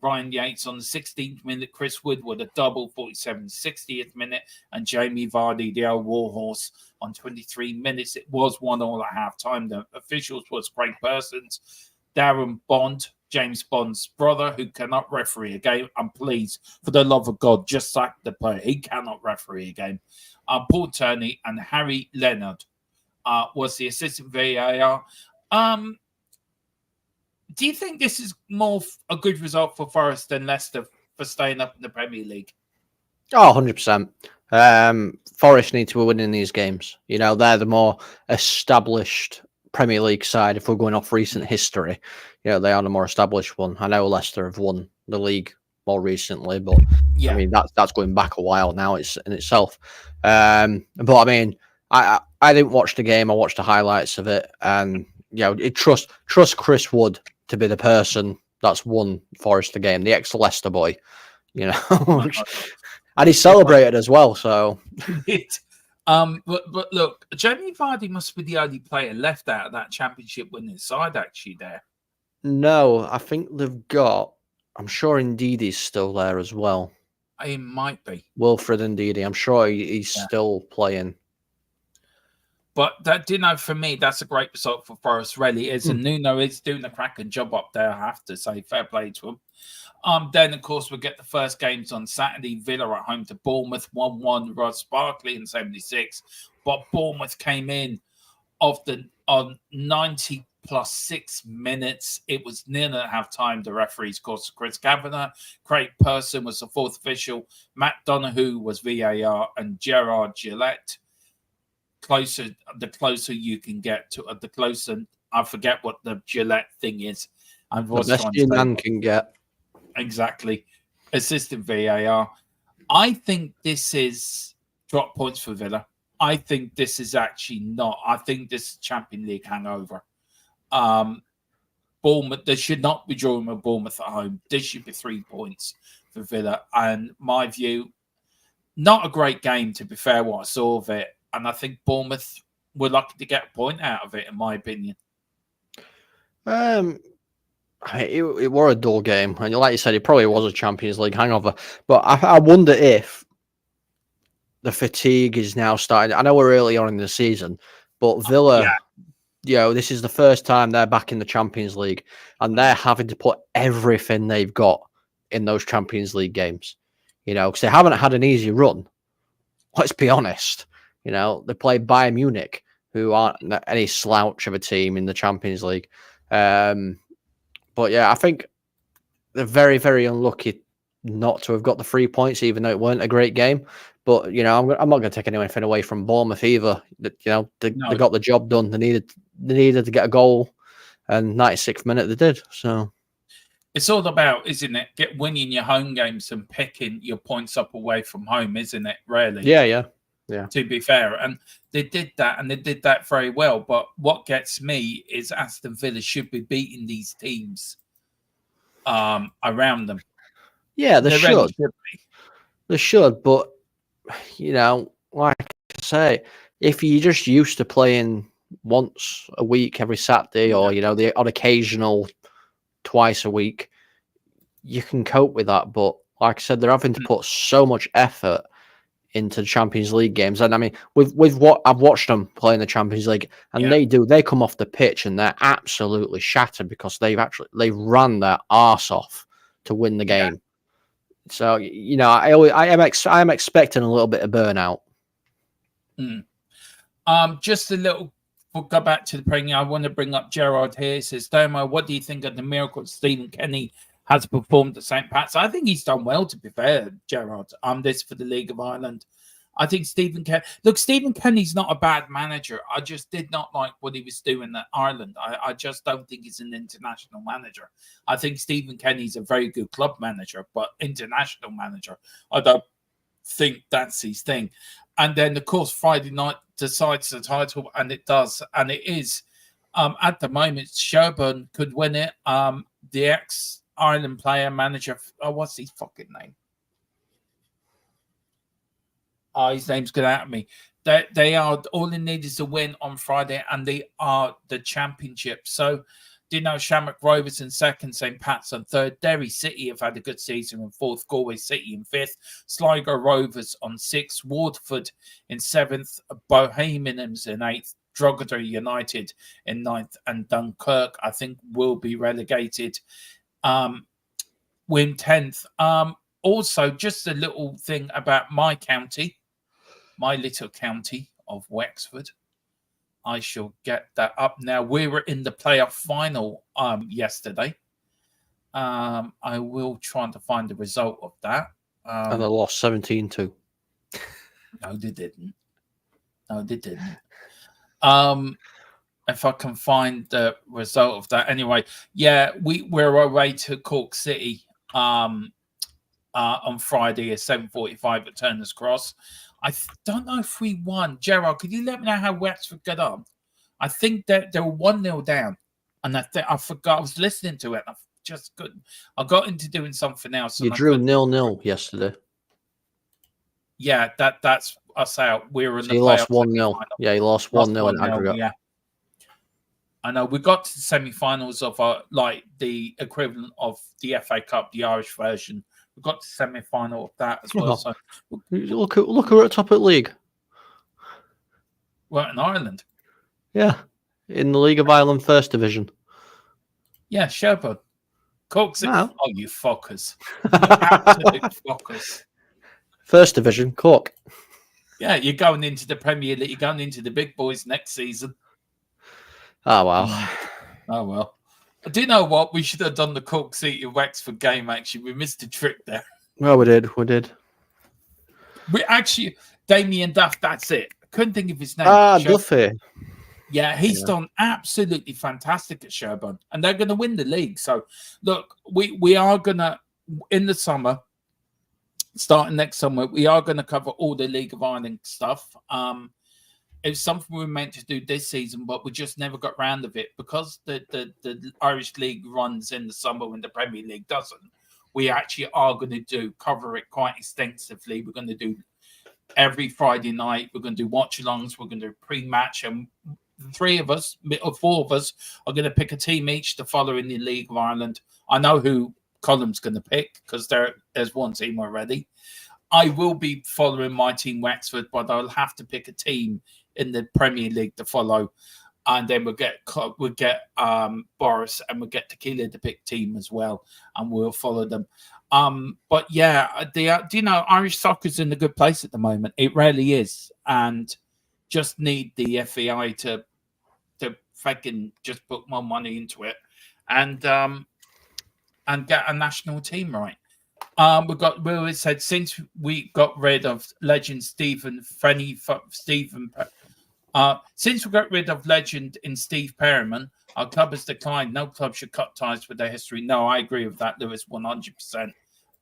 Ryan Yates on the 16th minute. Chris Wood with a double, 60th minute. And Jamie Vardy, the old warhorse, on 23 minutes. It was 1-1 at half-time. The officials was great persons. Darren Bond, James Bond's brother, who cannot referee a game. And please, for the love of God, just sack the player. He cannot referee a game. Paul Turney and Harry Leonard was the assistant VAR. Do you think this is more a good result for Forest than Leicester for staying up in the Premier League? Oh, 100%. Forest need to be winning these games. You know, they're the more established Premier League side. If we're going off recent history, you know, they are the more established one. I know Leicester have won the league more recently, but Yeah. I mean that's going back a while now. It's in itself. But I mean, I didn't watch the game. I watched the highlights of it, and you know, trust Chris Wood to be the person that's won Forest the game, the ex-Leicester boy. You know, and he celebrated as well. So, but look, Jamie Vardy must be the only player left out of that championship winning side. Actually, there. No, I think they've got. I'm sure Ndidi's still there as well. It might be Wilfred Ndidi. I'm sure he's still playing. But that, you know, for me, that's a great result for Forest. Really, is and Nuno is doing a cracking job up there. I have to say, fair play to him. Then, of course, we get the first games on Saturday. Villa at home to Bournemouth, 1-1. Ross Barkley in 76. But Bournemouth came in on 90 plus 6 minutes. It was nil at half-time. The referees, of course, Chris Kavanagh. Craig Person was the fourth official. Matt Donoghue was VAR. And Gerard Gillette. The closer you can get to the closer. I forget what the Gillette thing is. The best your man can get. Exactly. Assistant VAR. I think this is drop points for Villa. I think this is actually not. I think this is Champions League hangover. Bournemouth, they should not be drawing with Bournemouth at home. This should be 3 points for Villa. And my view, not a great game, to be fair, what I saw of it. And I think Bournemouth were lucky to get a point out of it, in my opinion. It were a dull game, and like you said, it probably was a Champions League hangover. But I wonder if the fatigue is now starting. I know we're early on in the season, but Villa, you know, this is the first time they're back in the Champions League, and they're having to put everything they've got in those Champions League games. You know, because they haven't had an easy run. Let's be honest. You know, they played Bayern Munich, who aren't any slouch of a team in the Champions League. But yeah, I think they're very, very unlucky not to have got the 3 points, even though it weren't a great game. But you know, I'm not going to take anything away from Bournemouth either. You know, they got the job done. They needed to get a goal, and 96th minute they did. So it's all about, isn't it? Winning your home games and picking your points up away from home, isn't it? Really? Yeah. To be fair, and they did that, and they did that very well. But what gets me is Aston Villa should be beating these teams around them. Yeah, they should. Really should be. They should, but you know, like I say, if you're just used to playing once a week every Saturday, or you know, the odd occasional twice a week, you can cope with that. But like I said, they're having to put so much effort into the Champions League games. And I mean, with what I've watched them play in the Champions League, and they come off the pitch and they're absolutely shattered because they ran their arse off to win the game. So, you know, I am expecting a little bit of burnout. Just a little, we'll go back to the Premier. I want to bring up Gerard here. He says, Domo, what do you think of the miracle Stephen Kenny has performed at St. Pat's? I think he's done well, to be fair, Gerard. This for the League of Ireland. I think Stephen Kenny's not a bad manager. I just did not like what he was doing at Ireland. I just don't think he's an international manager. I think Stephen Kenny's a very good club manager, but international manager, I don't think that's his thing. And then, of course, Friday night decides the title, and it does. And it is, at the moment, Sherburn could win it. The ex-Ireland player, manager, what's his fucking name? His name's going out of me. They are, all they need is a win on Friday, and they are the championship. So, Shamrock Rovers in second, St. Pat's on third. Derry City have had a good season in fourth. Galway City in fifth. Sligo Rovers on sixth. Waterford in seventh. Bohemians in eighth. Drogheda United in ninth. And Dunkirk, I think, will be relegated. Win 10th. Also, just a little thing about my county. My little county of Wexford. I shall get that up now. We were in the playoff final yesterday. I will try to find the result of that. And they lost 17-2. No, they didn't. No, they didn't. If I can find the result of that. Anyway, yeah, we're away to Cork City on Friday at 7:45 at Turner's Cross. I don't know if we won. Gerard, could you let me know how Wexford got on? I think that they were 1-0 down. And I forgot. I was listening to it. I just couldn't. I got into doing something else. You drew 0-0 yesterday. Yeah, that's us out. We were in the you playoff lost 1-0. Yeah, you lost 1-0 in aggregate. Yeah. I know we got to the semi-finals of like the equivalent of the FA Cup, the Irish version. We got to the semi-final of that as well. So look who are at top of the league. We're in Ireland. Yeah, in the League of Ireland First Division. Yeah, Sherburn. Cork City. No. Oh, you fuckers! Absolute fuckers. First Division, Cork. Yeah, you're going into the Premier League. You're going into the big boys next season. Oh, well. Oh, well. Do you know what? We should have done the Cork City Wexford game, actually. We missed a trick there. Well, we did. We did. We actually, Damien Duff, that's it. I couldn't think of his name. Duffy. Yeah, he's done absolutely fantastic at Sherburn. And they're going to win the league. So, look, we are going to, in the summer, starting next summer, we are going to cover all the League of Ireland stuff. It's something we were meant to do this season, but we just never got round of it because the Irish League runs in the summer when the Premier League doesn't. We actually are going to cover it quite extensively. We're going to do every Friday night. We're going to do watch-alongs. We're going to do pre-match, and the three of us, or four of us, are going to pick a team each to follow in the League of Ireland. I know who Colum's going to pick because there's one team already. I will be following my team Wexford, but I'll have to pick a team in the Premier League to follow, and then we'll get Boris and we'll get Tequila to pick team as well, and we'll follow them. But yeah, do you know, Irish soccer's in a good place at the moment. It really is, and just need the FAI to fucking just put more money into it, and get a national team right. We said since we got rid of legend since we got rid of legend in Steve Perriman, our club has declined. No club should cut ties with their history. No, I agree with that, Lewis, 100%.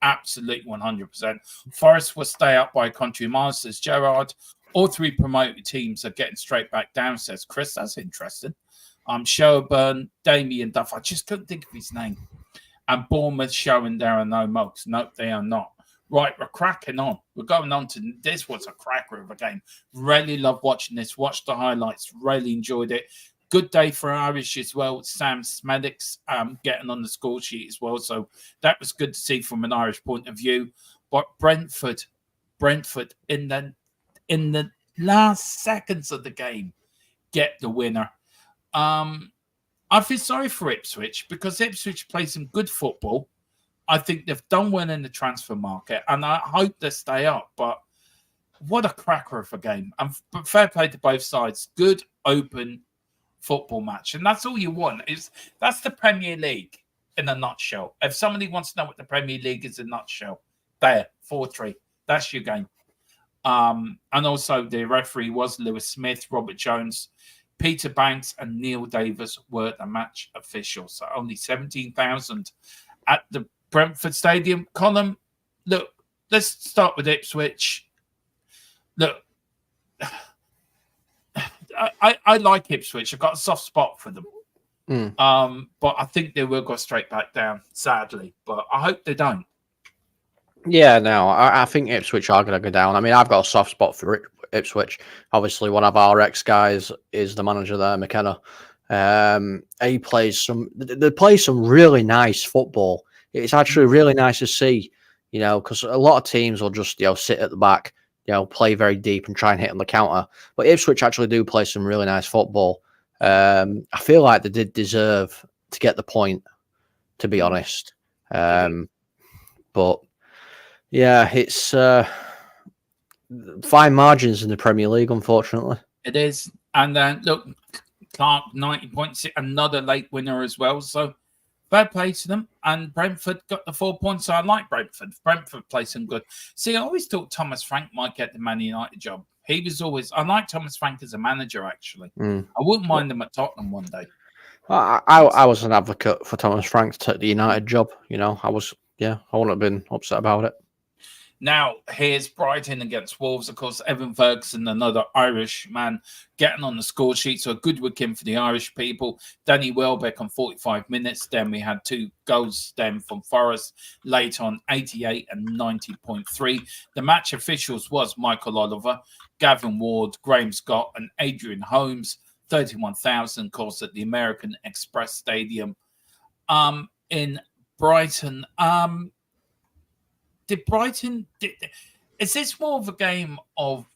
Absolute 100%. Forest will stay up by a country mile, says Gerard. All three promoted teams are getting straight back down, says Chris. That's interesting. Sherburn, Damien Duff. I just couldn't think of his name. And Bournemouth showing there are no mugs. Nope, they are not. Right, we're cracking on. We're going on to this. Was a cracker of a game. Really love watching this. Watched the highlights. Really enjoyed it. Good day for Irish as well. Sam Smedix getting on the score sheet as well. So that was good to see from an Irish point of view. But Brentford in the last seconds of the game get the winner. I feel sorry for Ipswich because Ipswich play some good football. I think they've done well in the transfer market, and I hope they stay up. But what a cracker of a game. And fair play to both sides. Good, open football match. And that's all you want. That's the Premier League in a nutshell. If somebody wants to know what the Premier League is in a nutshell, there, 4-3. That's your game. And also the referee was Lewis Smith, Robert Jones, Peter Banks and Neil Davis were the match officials. So only 17,000 at the Brentford Stadium. Colin, look, let's start with Ipswich. Look, I like Ipswich. I've got a soft spot for them. But I think they will go straight back down, sadly. But I hope they don't. Yeah, no, I think Ipswich are going to go down. I mean, I've got a soft spot for Ipswich. Obviously, one of our ex-guys is the manager there, McKenna. They play some really nice football. It's actually really nice to see, because a lot of teams will just, sit at the back, play very deep and try and hit on the counter. But Ipswich actually do play some really nice football. I feel like they did deserve to get the point, to be honest. But yeah, it's fine margins in the Premier League, unfortunately. It is. And then look, Clark 90 points, another late winner as well. So fair play to them. And Brentford got the 4 points. So I like Brentford. Brentford play some good. See, I always thought Thomas Frank might get the Man United job. He was always, I like Thomas Frank as a manager, actually. I wouldn't mind him at Tottenham one day. I was an advocate for Thomas Frank to take the United job. You know, I wouldn't have been upset about it. Now, here's Brighton against Wolves. Of course, Evan Ferguson, another Irish man, getting on the score sheet. So a good weekend for the Irish people. Danny Welbeck on 45 minutes. Then we had 2 goals then from Forest late on 88 and 90.3. The match officials was Michael Oliver, Gavin Ward, Graham Scott, and Adrian Holmes. 31,000, of course, at the American Express Stadium in Brighton. Is this more of a game of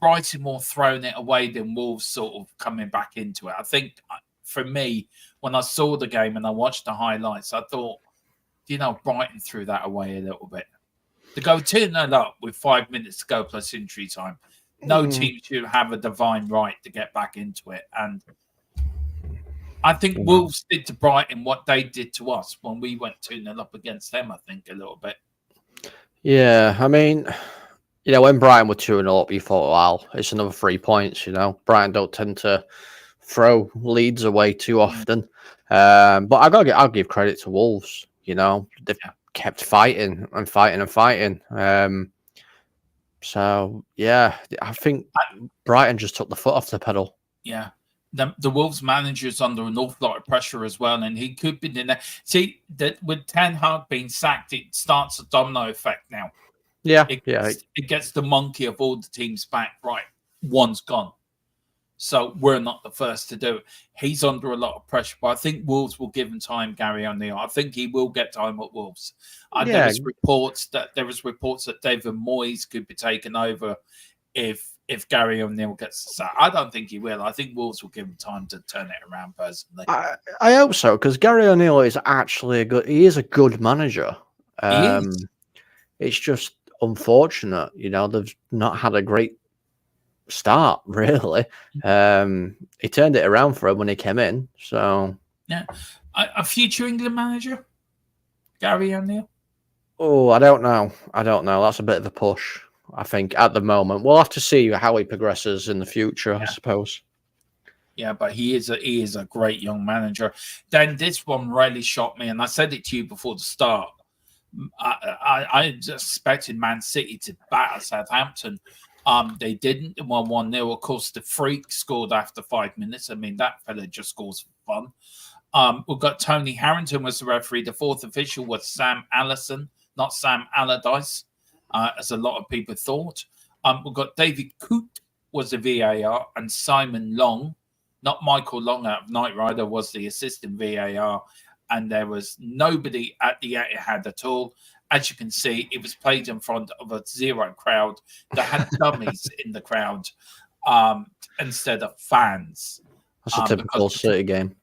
Brighton more throwing it away than Wolves sort of coming back into it? I think for me, when I saw the game and I watched the highlights, I thought, Brighton threw that away a little bit. To go 2-0 up with 5 minutes to go plus injury time, no team should have a divine right to get back into it. And I think Wolves did to Brighton what they did to us when we went 2-0 up against them, I think, a little bit. Yeah, I mean, when Brighton were 2-0 up, you thought, wow, it's another 3 points. Brighton don't tend to throw leads away too often. But I'll give credit to Wolves. They've kept fighting and fighting and fighting. So yeah, I think Brighton just took the foot off the pedal. Yeah. The Wolves manager's under an awful lot of pressure as well, and he could be in there. See, that with Ten Hag being sacked, it starts a domino effect now. It gets the monkey of all the teams back. Right, one's gone. So we're not the first to do it. He's under a lot of pressure, but I think Wolves will give him time, Gary O'Neill. I think he will get time at Wolves. There was reports that David Moyes could be taken over if Gary O'Neill gets sacked. I don't think he will. I think Wolves will give him time to turn it around personally. I hope so, because Gary O'Neill is actually a good manager. It's just unfortunate, they've not had a great start, really. He turned it around for him when he came in. So yeah. A future England manager? Gary O'Neill? Oh, I don't know. That's a bit of a push. I think at the moment we'll have to see how he progresses in the future. I suppose. Yeah, but he is a great young manager. Then this one really shocked me, and I said it to you before the start. I just expected Man City to batter Southampton. They didn't. They won 1-0. Of course, the freak scored after 5 minutes. I mean, that fella just scores for fun. We've got Tony Harrington was the referee. The fourth official was Sam Allison, not Sam Allardyce, as a lot of people thought. We've got David Coote was the VAR, and Simon Long, not Michael Long out of Knight Rider, was the assistant VAR. And there was nobody at the Etihad at all. As you can see, it was played in front of a zero crowd that had dummies in the crowd instead of fans. That's a typical City game.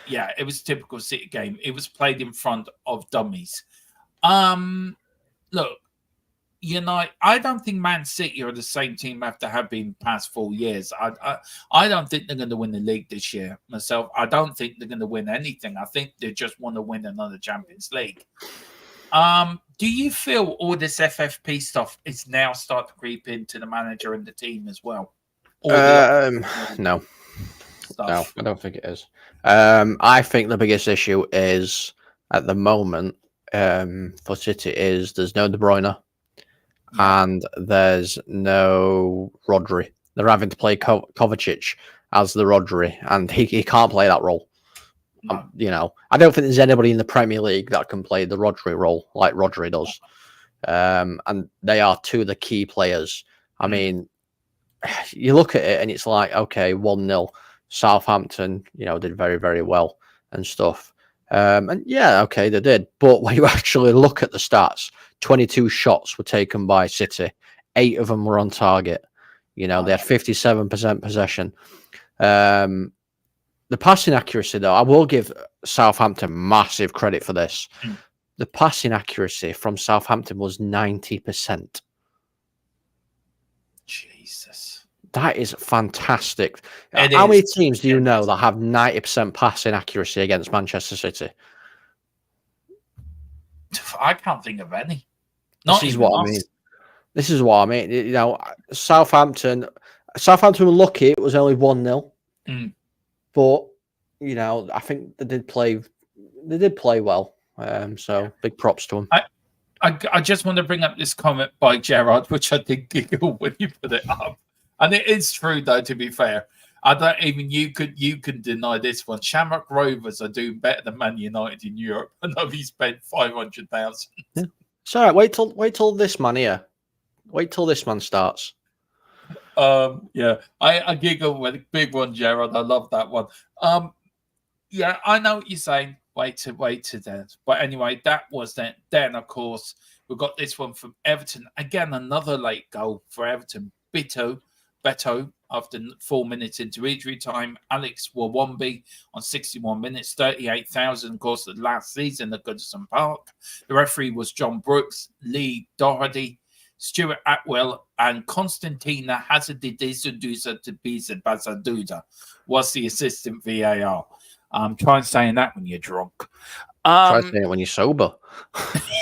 Yeah, it was a typical City game. It was played in front of dummies. Look, I don't think Man City are the same team after have been past 4 years. I don't think they're going to win the league this year myself. I don't think they're going to win anything. I think they just want to win another Champions League. Do you feel all this FFP stuff is now starting to creep into the manager and the team as well? No, I don't think it is. I think the biggest issue is at the moment for City is there's no De Bruyne and there's no Rodri. They're having to play Kovacic as the Rodri, and he can't play that role. No. I don't think there's anybody in the Premier League that can play the Rodri role like Rodri does. And they are two of the key players. I mean, you look at it and it's like, okay, 1-0. Southampton, did very, very well and stuff. And yeah, okay, they did. But when you actually look at the stats, 22 shots were taken by City. 8 of them were on target. They had 57% possession. The passing accuracy, though, I will give Southampton massive credit for this. The passing accuracy from Southampton was 90%. Jesus. That is fantastic. It How many is. teams do you know that have 90% passing accuracy against Manchester City? I can't think of any. Not This is even what I us. mean. This is what I mean. You know, Southampton were lucky it was only 1-0. But, you know, I think they did play well. So big props to them. I just want to bring up this comment by Gerard, which I did giggle when you put it up. And it is true, though, to be fair. I don't even you can deny this one. Shamrock Rovers are doing better than Man United in Europe, and have you spent 500,000? Yeah. It's all right. Wait till this man here. Wait till this man starts. Yeah, I giggle with a big one, Gerard. I love that one. Yeah, I know what you're saying. Wait to that. But anyway, that was then. Then, of course, we've got this one from Everton. Again, another late goal for Everton. Beto, after 4 minutes into injury time. Alex Wawombi on 61 minutes, 38,000, of course, the last season at Goodison Park. The referee was John Brooks, Lee Doherty, Stuart Atwell, and Constantina Hazardiduza was the assistant VAR. Try and saying that when you're drunk. Try saying it when you're sober.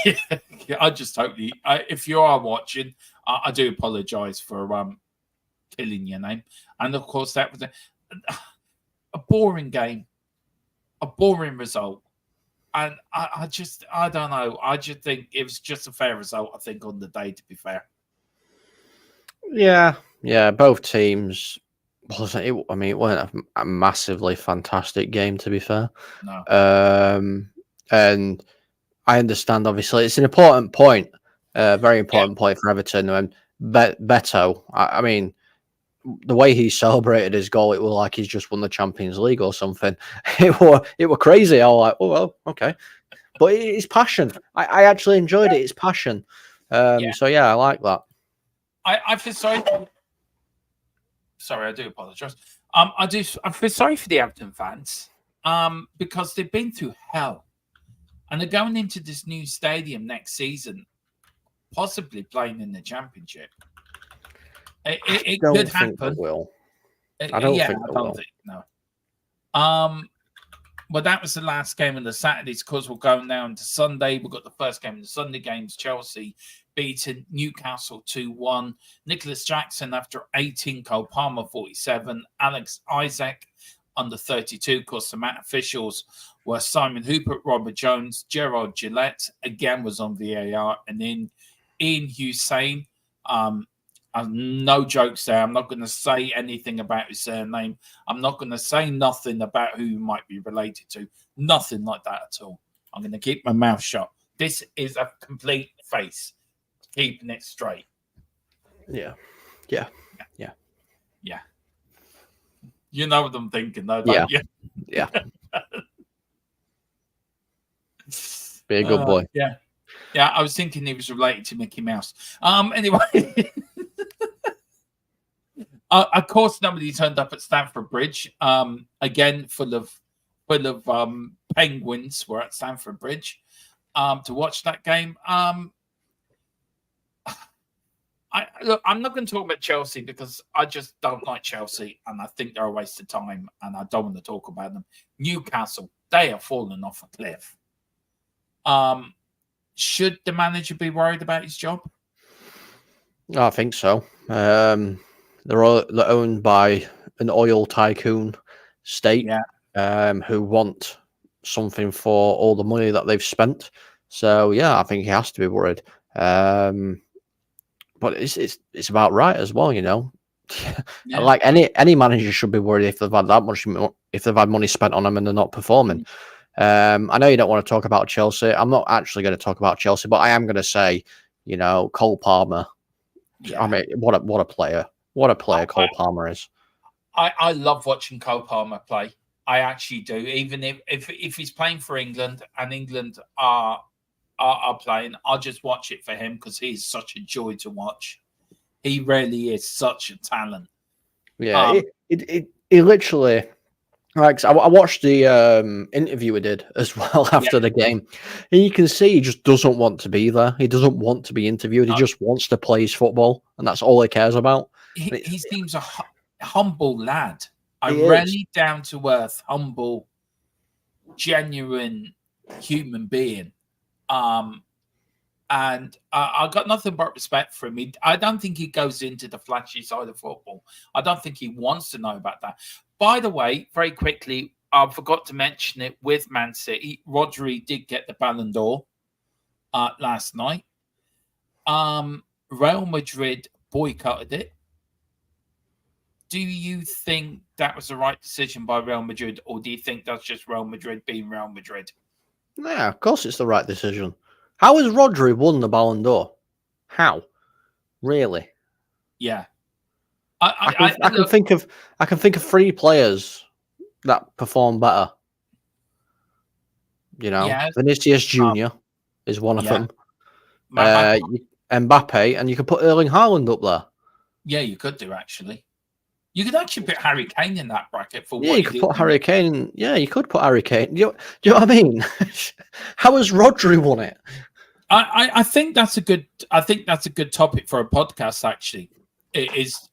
Yeah, I just totally. If you are watching, I do apologise for killing your name. And of course, that was a boring game, a boring result. And I don't know. I just think it was just a fair result, I think, on the day, to be fair. Yeah, both teams. It wasn't a massively fantastic game, to be fair. No. And I understand, obviously, it's an important point, very important point for Everton. And Beto, I mean, the way he celebrated his goal, it was like he's just won the Champions League or something. It were crazy. I was like, oh, well, okay. But it's passion. I actually enjoyed it. It's passion. So, yeah, I like that. I feel sorry. Sorry, I do apologise. I feel sorry for the Everton fans because they've been through hell. And they're going into this new stadium next season, possibly playing in the Championship. It could happen. I don't think no. But that was the last game of the Saturdays because we're going down to Sunday. We've got the first game of the Sunday games. Chelsea beaten Newcastle 2-1. Nicholas Jackson after 18, Cole Palmer 47, Alex Isaac under 32. Of course, the match officials were Simon Hooper, Robert Jones, Gerard Gillette, again was on VAR, and then Ian Hussein. No jokes there. I'm not going to say anything about his surname. I'm not going to say nothing about who he might be related to. Nothing like that at all. I'm going to keep my mouth shut. This is a complete face. Keeping it straight. Yeah. You know what I'm thinking, though, don't you? Yeah. Be a good boy. Yeah, I was thinking he was related to Mickey Mouse. Anyway. Of course, nobody turned up at Stamford Bridge. Again, full of penguins were at Stamford Bridge to watch that game. I'm not going to talk about Chelsea because I just don't like Chelsea and I think they're a waste of time and I don't want to talk about them. Newcastle, they are falling off a cliff. Should the manager be worried about his job? I think so. They're owned by an oil tycoon state who want something for all the money that they've spent. So, yeah, I think he has to be worried. But it's about right as well, you know. Yeah. Like any manager should be worried if they've had that much, if they've had money spent on them and they're not performing. I know you don't want to talk about Chelsea. I'm not actually going to talk about Chelsea, but I am going to say, you know, Cole Palmer. Yeah. I mean, what a player! What a player Cole Palmer is. I love watching Cole Palmer play. I actually do. Even if he's playing for England and England are playing, I'll just watch it for him because he's such a joy to watch. He really is such a talent. Yeah, he literally. Like, I watched the interview he did as well after the game. And you can see he just doesn't want to be there. He doesn't want to be interviewed. He just wants to play his football, and that's all he cares about. he seems a humble lad, a He is. really down to earth, humble, genuine human being. And I got nothing but respect for him. I don't think he goes into the flashy side of football. I don't think he wants to know about that. By the way, very quickly, I forgot to mention it with Man City. Rodri did get the Ballon d'Or last night. Real Madrid boycotted it. Do you think that was the right decision by Real Madrid, or do you think that's just Real Madrid being Real Madrid? Yeah, of course it's the right decision. How has Rodri won the Ballon d'Or? How? Really? Yeah. I can think of 3 players that perform better. You know, Yes. Vinicius Junior is one of them. Mbappe. Mbappe, and you could put Erling Haaland up there. Yeah, you could do actually. You could actually put Harry Kane in that bracket for Yeah, what you could put Harry Kane. Yeah, you could put Harry Kane. Do you know what I mean? How has Rodri won it? I think that's a good. I think that's a good topic for a podcast. Actually, is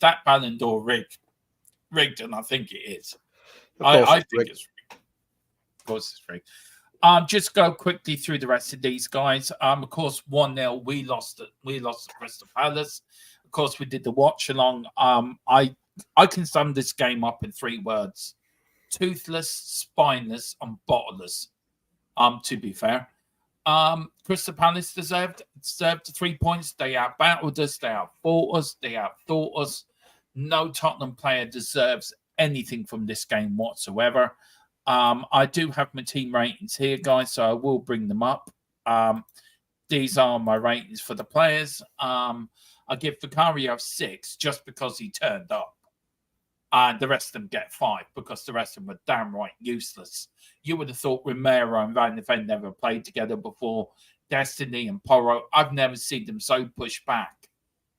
that Ballon d'Or rigged? And I think it is. I think it's rigged. Of course, it's rigged. Just go quickly through the rest of these guys. Of course, 1-0. We lost to Crystal Palace. Of course, we did the watch along. I can sum this game up in 3 words: toothless, spineless, and bottleless. To be fair, Crystal Palace deserved 3 points. They outbattled us. They outfought us. They outthought us. No Tottenham player deserves anything from this game whatsoever. I do have my team ratings here, guys, so I will bring them up. These are my ratings for the players. I give Vicario 6 just because he turned up. And the rest of them get 5 because the rest of them were damn right useless. You would have thought Romero and Van de Ven never played together before. Destiny and Porro, I've never seen them so pushed back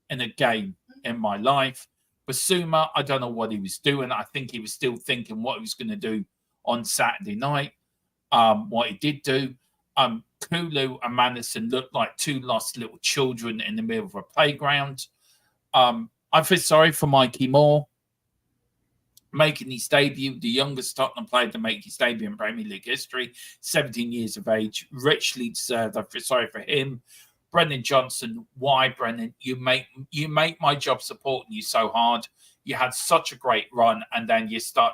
in a game in my life. Basuma, I don't know what he was doing. I think he was still thinking what he was going to do on Saturday night. What he did do. Kulu and Madison looked like 2 lost little children in the middle of a playground. I feel sorry for Mikey Moore making his debut, the youngest Tottenham player to make his debut in Premier League history, 17 years of age, richly deserved. I feel sorry for him. Brennan Johnson, why, Brennan? You make my job supporting you so hard. You had such a great run, and then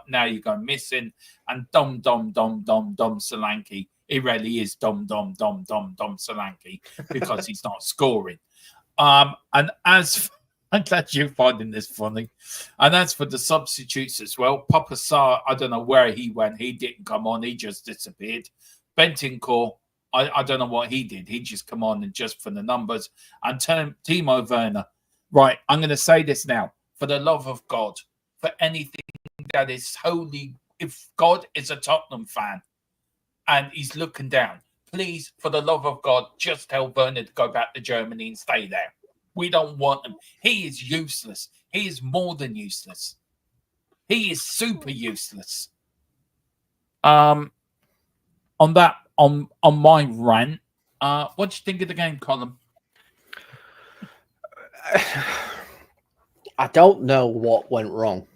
now you go missing. And Dom Solanke. He really is Dom Solanke because he's not scoring. And I'm glad you're finding this funny. And as for the substitutes as well, Papa Sarr, I don't know where he went. He didn't come on. He just disappeared. Bentancur, I don't know what he did. He just come on and just for the numbers. And Timo Werner. Right, I'm going to say this now. For the love of God, for anything that is holy, if God is a Tottenham fan and he's looking down, please, for the love of God, just tell Werner to go back to Germany and stay there. We don't want him. He is useless. He is more than useless. He is super useless. On my rant, what do you think of the game, Colin? I don't know what went wrong,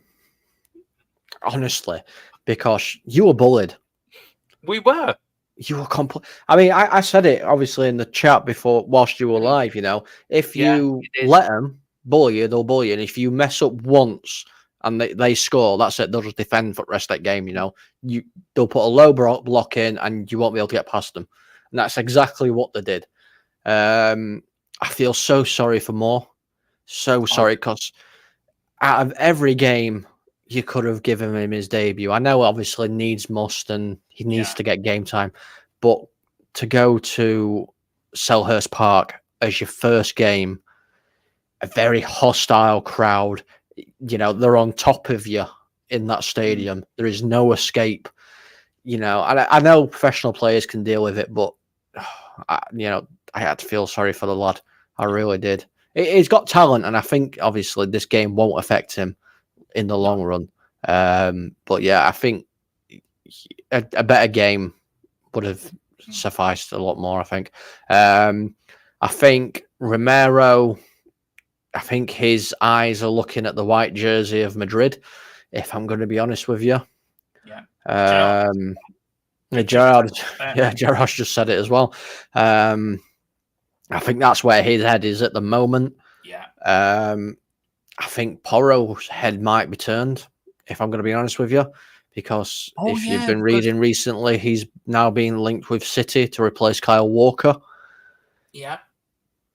honestly, because you were bullied. We were. You were I mean, I said it obviously in the chat before, whilst you were live. You know, if you let them bully you, they'll bully you. And if you mess up once and they score, that's it. They'll just defend for the rest of that game. You know, they'll put a low block in, and you won't be able to get past them. And that's exactly what they did. I feel so sorry for Moore. So sorry, because out of every game, you could have given him his debut. I know, obviously, needs must, and he needs to get game time. But to go to Selhurst Park as your first game, a very hostile crowd, you know, they're on top of you in that stadium. There is no escape. You know, I know professional players can deal with it, but, you know, I had to feel sorry for the lad. I really did. He's got talent, and I think, obviously, this game won't affect him in the long run. But yeah, I think a better game would have sufficed a lot more, I think. I think Romero, I think his eyes are looking at the white jersey of Madrid, if I'm going to be honest with you. Yeah. Gerard, Gerard's just said it as well. I think that's where his head is at the moment. Yeah. I think Porro's head might be turned, if I'm going to be honest with you, because you've been reading recently, he's now being linked with City to replace Kyle Walker. Yeah.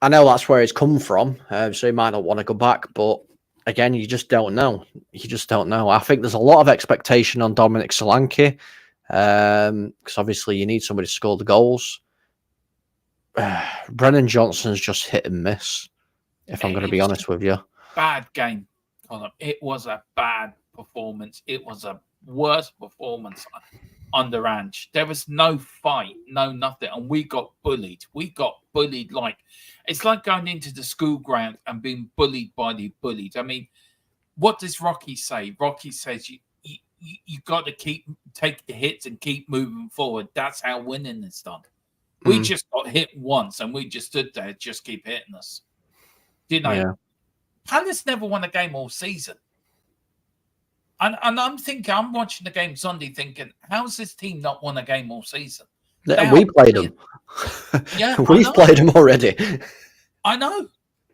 I know that's where it's come from, so he might not want to go back, but again, you just don't know. You just don't know. I think there's a lot of expectation on Dominic Solanke, because obviously you need somebody to score the goals. Brennan Johnson's just hit and miss, if I'm going to be honest with you. Bad game, Colin. It was a bad performance. It was a worse performance under Ange. There was no fight, no nothing, and we got bullied. We got bullied like it's like going into the school ground and being bullied by the bullied. I mean, what does Rocky say? Rocky says you got to take the hits and keep moving forward. That's how winning is done. We just got hit once and we just stood there, just keep hitting us. Didn't I? Yeah. Palace never won a game all season. And I'm thinking, I'm watching the game Sunday thinking, how's this team not won a game all season? We played them. Yeah, we've played them already. I know.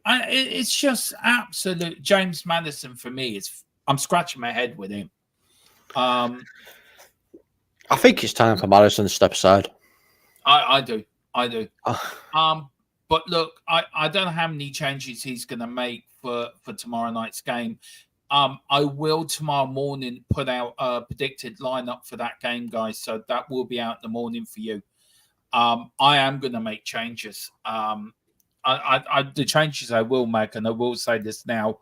It's just absolute. James Maddison for me I'm scratching my head with him. I think it's time for Maddison to step aside. I do. But look, I don't know how many changes he's going to make for tomorrow night's game. I will tomorrow morning put out a predicted lineup for that game, guys. So that will be out in the morning for you. I am going to make changes. The changes I will make, and I will say this now.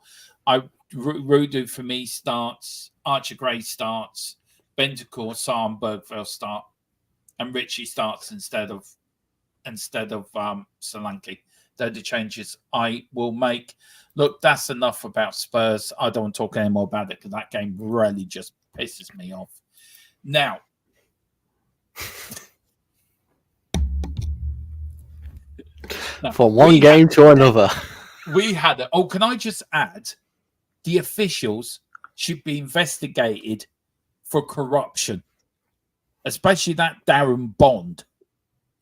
Rudu for me starts. Archer Gray starts. Bentancur, Sarr, and Bergville start, and Richie starts instead of Solanke. They're the changes I will make. Look, that's enough about Spurs. I don't want to talk anymore about it because that game really just pisses me off. Now, from one game to another. We had it. Oh, can I just add? The officials should be investigated for corruption, especially that Darren Bond.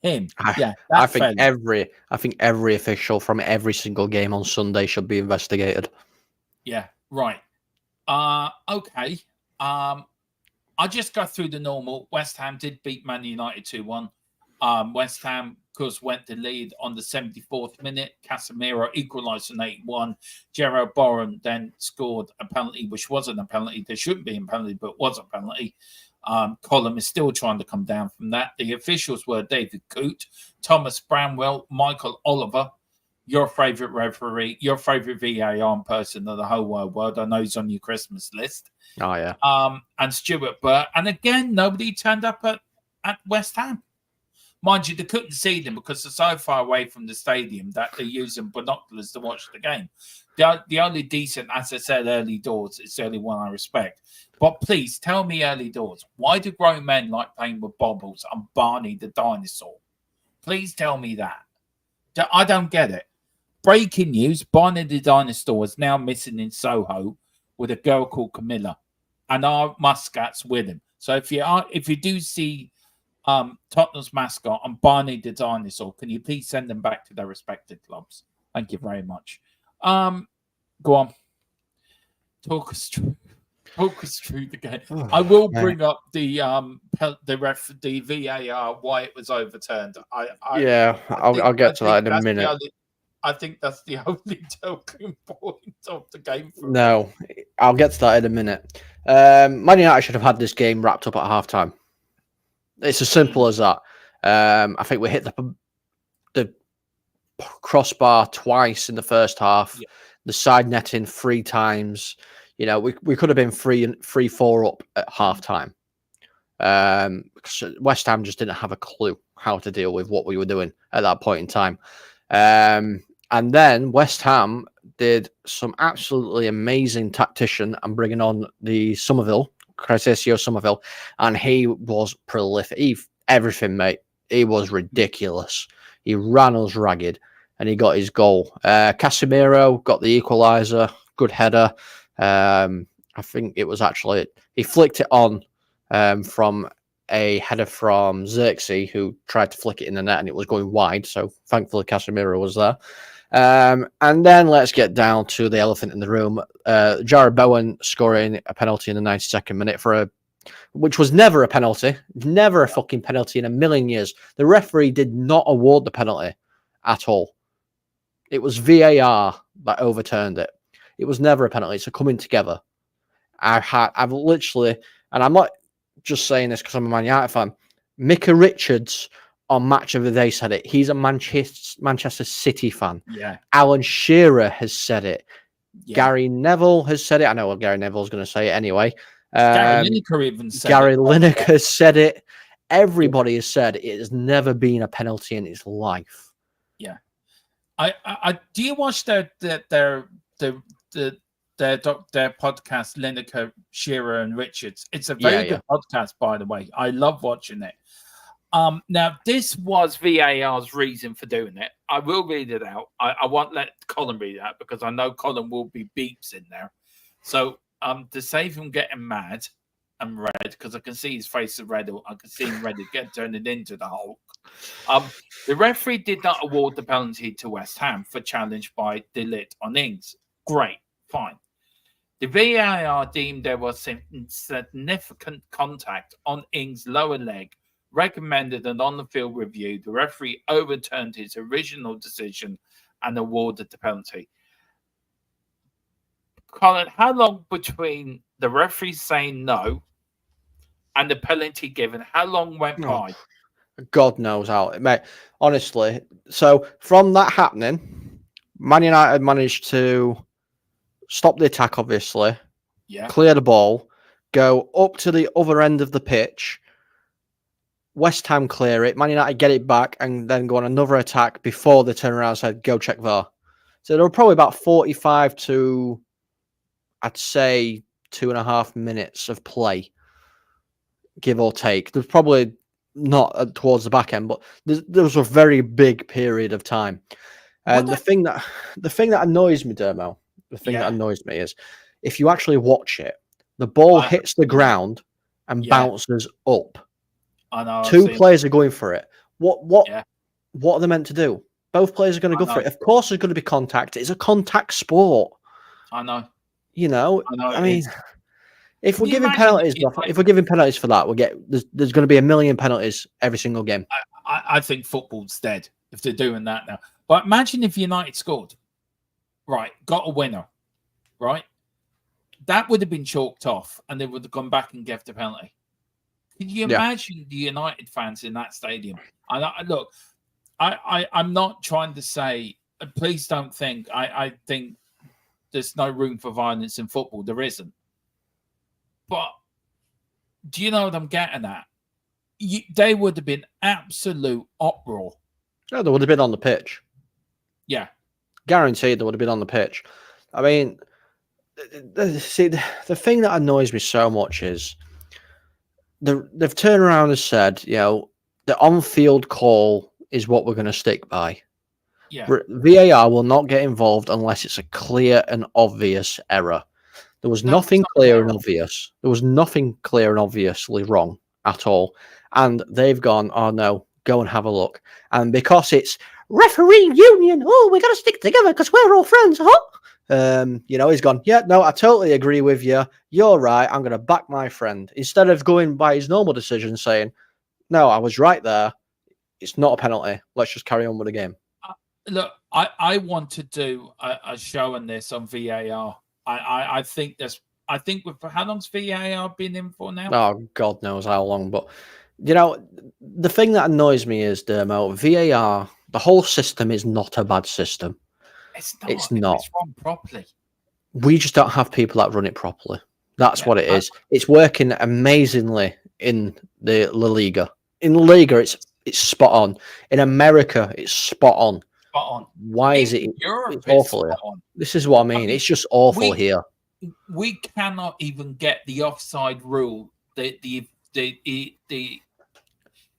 I think every official from every single game on Sunday should be investigated. Yeah, right. Okay. I just got through the normal. West Ham did beat Man United 2-1. West Ham, of course, went to lead on the 74th minute. Casemiro equalised in 81. Gerard Bourne then scored a penalty, which wasn't a penalty. There shouldn't be a penalty, but was a penalty. Column is still trying to come down from that. The officials were David Coote, Thomas Bramwell, Michael Oliver, your favourite referee, your favourite VAR person of the whole wide world. I know he's on your Christmas list. Oh, yeah. And Stuart Burr. And again, nobody turned up at West Ham. Mind you, they couldn't see them because they're so far away from the stadium that they're using binoculars to watch the game. The only decent, as I said, early doors is the only one I respect. But please tell me early doors, why do grown men like playing with bobbles and Barney the dinosaur? Please tell me that. I don't get it. Breaking news, Barney the dinosaur is now missing in Soho with a girl called Camilla. And our mascot's with him. So if you do see Tottenham's mascot and Barney the dinosaur, can you please send them back to their respective clubs? Thank you very much. Go on. Talk us through the game. Oh, I will bring up the VAR, why it was overturned. I'll get to that in a minute. I think that's the only talking point of the game. No, I'll get to that in a minute. Man United should have had this game wrapped up at halftime. It's as simple as that. I think we hit the crossbar twice in the first half. Yeah. The side netting 3 times. You know, we could have been 3-4 up at halftime. West Ham just didn't have a clue how to deal with what we were doing at that point in time. And then West Ham did some absolutely amazing tactician and bringing on the Crescencio Somerville, and he was prolific. Everything, mate. He was ridiculous. He ran us ragged. and he got his goal. Casemiro got the equaliser, good header. I think it was actually, he flicked it on from a header from Xerxes, who tried to flick it in the net and it was going wide. So thankfully Casemiro was there. And then let's get down to the elephant in the room. Jared Bowen scoring a penalty in the 92nd minute which was never a penalty, never a fucking penalty in a million years. The referee did not award the penalty at all. It was VAR that overturned it. It was never a penalty. It's a coming together. I've literally, and I'm not just saying this because I'm a Man United fan. Micah Richards on Match of the Day said it. He's a Manchester City fan. Yeah. Alan Shearer has said it. Yeah. Gary Neville has said it. I know what Gary Neville's going to say it anyway. Gary Lineker even said Gary it. Lineker has said it. Everybody has said it has never been a penalty in its life. Yeah. I do you watch their podcast, Lineker, Shearer, and Richards? It's a very good podcast, by the way. I love watching it. Now, this was VAR's reason for doing it. I will read it out. I won't let Colin read it out because I know Colin will be beeps in there. So, to save him getting mad and red, because I can see his face is red, I can see him ready to turn it into the Hulk. The referee did not award the penalty to West Ham for challenge by De Ligt on Ings. Great, fine. The VAR deemed there was significant contact on Ings' lower leg, recommended an on-the-field review. The referee overturned his original decision and awarded the penalty. Colin, how long between the referee saying no and the penalty given? How long went by? God knows how, mate. Honestly, so from that happening, Man United managed to stop the attack, obviously, clear the ball, go up to the other end of the pitch, West Ham clear it, Man United get it back, and then go on another attack before they turn around and said, go check VAR. So there were probably about 45 to, I'd say, 2.5 minutes of play, give or take. There's probably not towards the back end, but there was a very big period of time. And the thing that annoys me, Dermo, that annoys me is if you actually watch it, the ball hits the ground and bounces up. I know. Two players are going for it. What are they meant to do? Both players are going to go for it. Of course, there's going to be contact. It's a contact sport. I know. You know. I mean, if we're giving penalties, for that, there's going to be a million penalties every single game. I think football's dead if they're doing that now. But imagine if United scored, right? Got a winner, right? That would have been chalked off, and they would have gone back and gave the penalty. Can you imagine the United fans in that stadium? Look, I'm not trying to say, please don't think, I think there's no room for violence in football. There isn't. But do you know what I'm getting at? They would have been absolute uproar. No, they would have been on the pitch. Yeah. Guaranteed they would have been on the pitch. I mean, see, the thing that annoys me so much is they've turned around and said, the on-field call is what we're going to stick by. Yeah. VAR will not get involved unless it's a clear and obvious error. There was nothing clear and obvious. There was nothing clear and obviously wrong at all. And they've gone, oh no, go and have a look. And because it's referee union, we got to stick together because we're all friends, huh? He's gone, I totally agree with you. You're right. I'm going to back my friend. Instead of going by his normal decision saying, no, I was right there. It's not a penalty. Let's just carry on with the game. Look, I want to do a show on this on VAR. I think with how long's VAR been in for now? Oh, God knows how long. But, the thing that annoys me is, Dermo, VAR, the whole system is not a bad system. It's not. It's not. It's run properly. We just don't have people that run it properly. That's what it is. It's working amazingly in the La Liga. In La Liga, it's spot on. In America, it's spot on. Spot on. Why is it? It's awful here. This is what I mean. It's just awful here. We cannot even get the offside rule.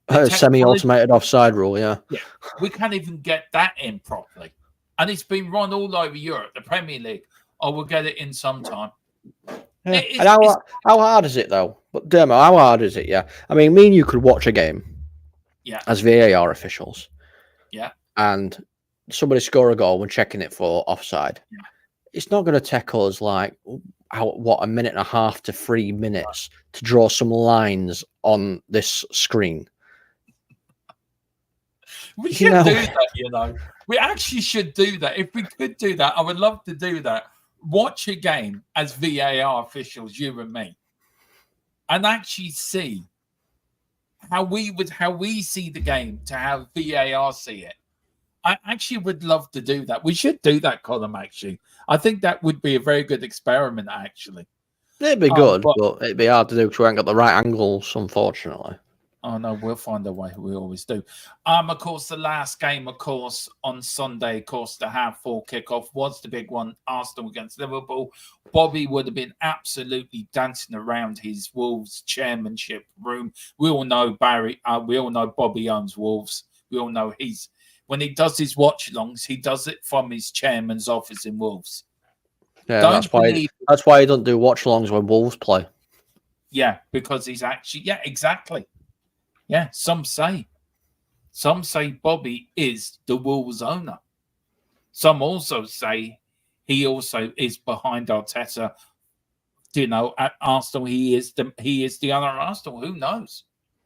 Semi-automated offside rule, yeah. Yeah, we can't even get that in properly. And it's been run all over Europe, the Premier League. Oh, we'll get it in sometime. Yeah. And how hard is it, though? But, Dermo, how hard is it, yeah? I mean, me and you could watch a game as VAR officials. Yeah. And somebody score a goal when checking it for offside. Yeah. It's not going to take us, like, a minute and a half to 3 minutes to draw some lines on this screen. We should do that, We actually should do that. If we could do that, I would love to do that. Watch a game as VAR officials, you and me, and actually see how we see the game to how VAR see it. I actually would love to do that. We should do that, Colin, actually. I think that would be a very good experiment, actually. It'd be good, but it'd be hard to do because we ain't got the right angles, unfortunately. Oh, no, we'll find a way. We always do. Of course, the last game, of course, on Sunday, of course, the half-4 kickoff was the big one, Arsenal against Liverpool. Bobby would have been absolutely dancing around his Wolves chairmanship room. We all know Bobby owns Wolves. We all know when he does his watch-alongs, he does it from his chairman's office in Wolves. Yeah, that's why he doesn't do watch-alongs when Wolves play. Yeah, because he's actually... Yeah, exactly. Yeah, some say Bobby is the Wolves owner. Some also say he also is behind Arteta. At Arsenal, he is the owner of Arsenal. Who knows?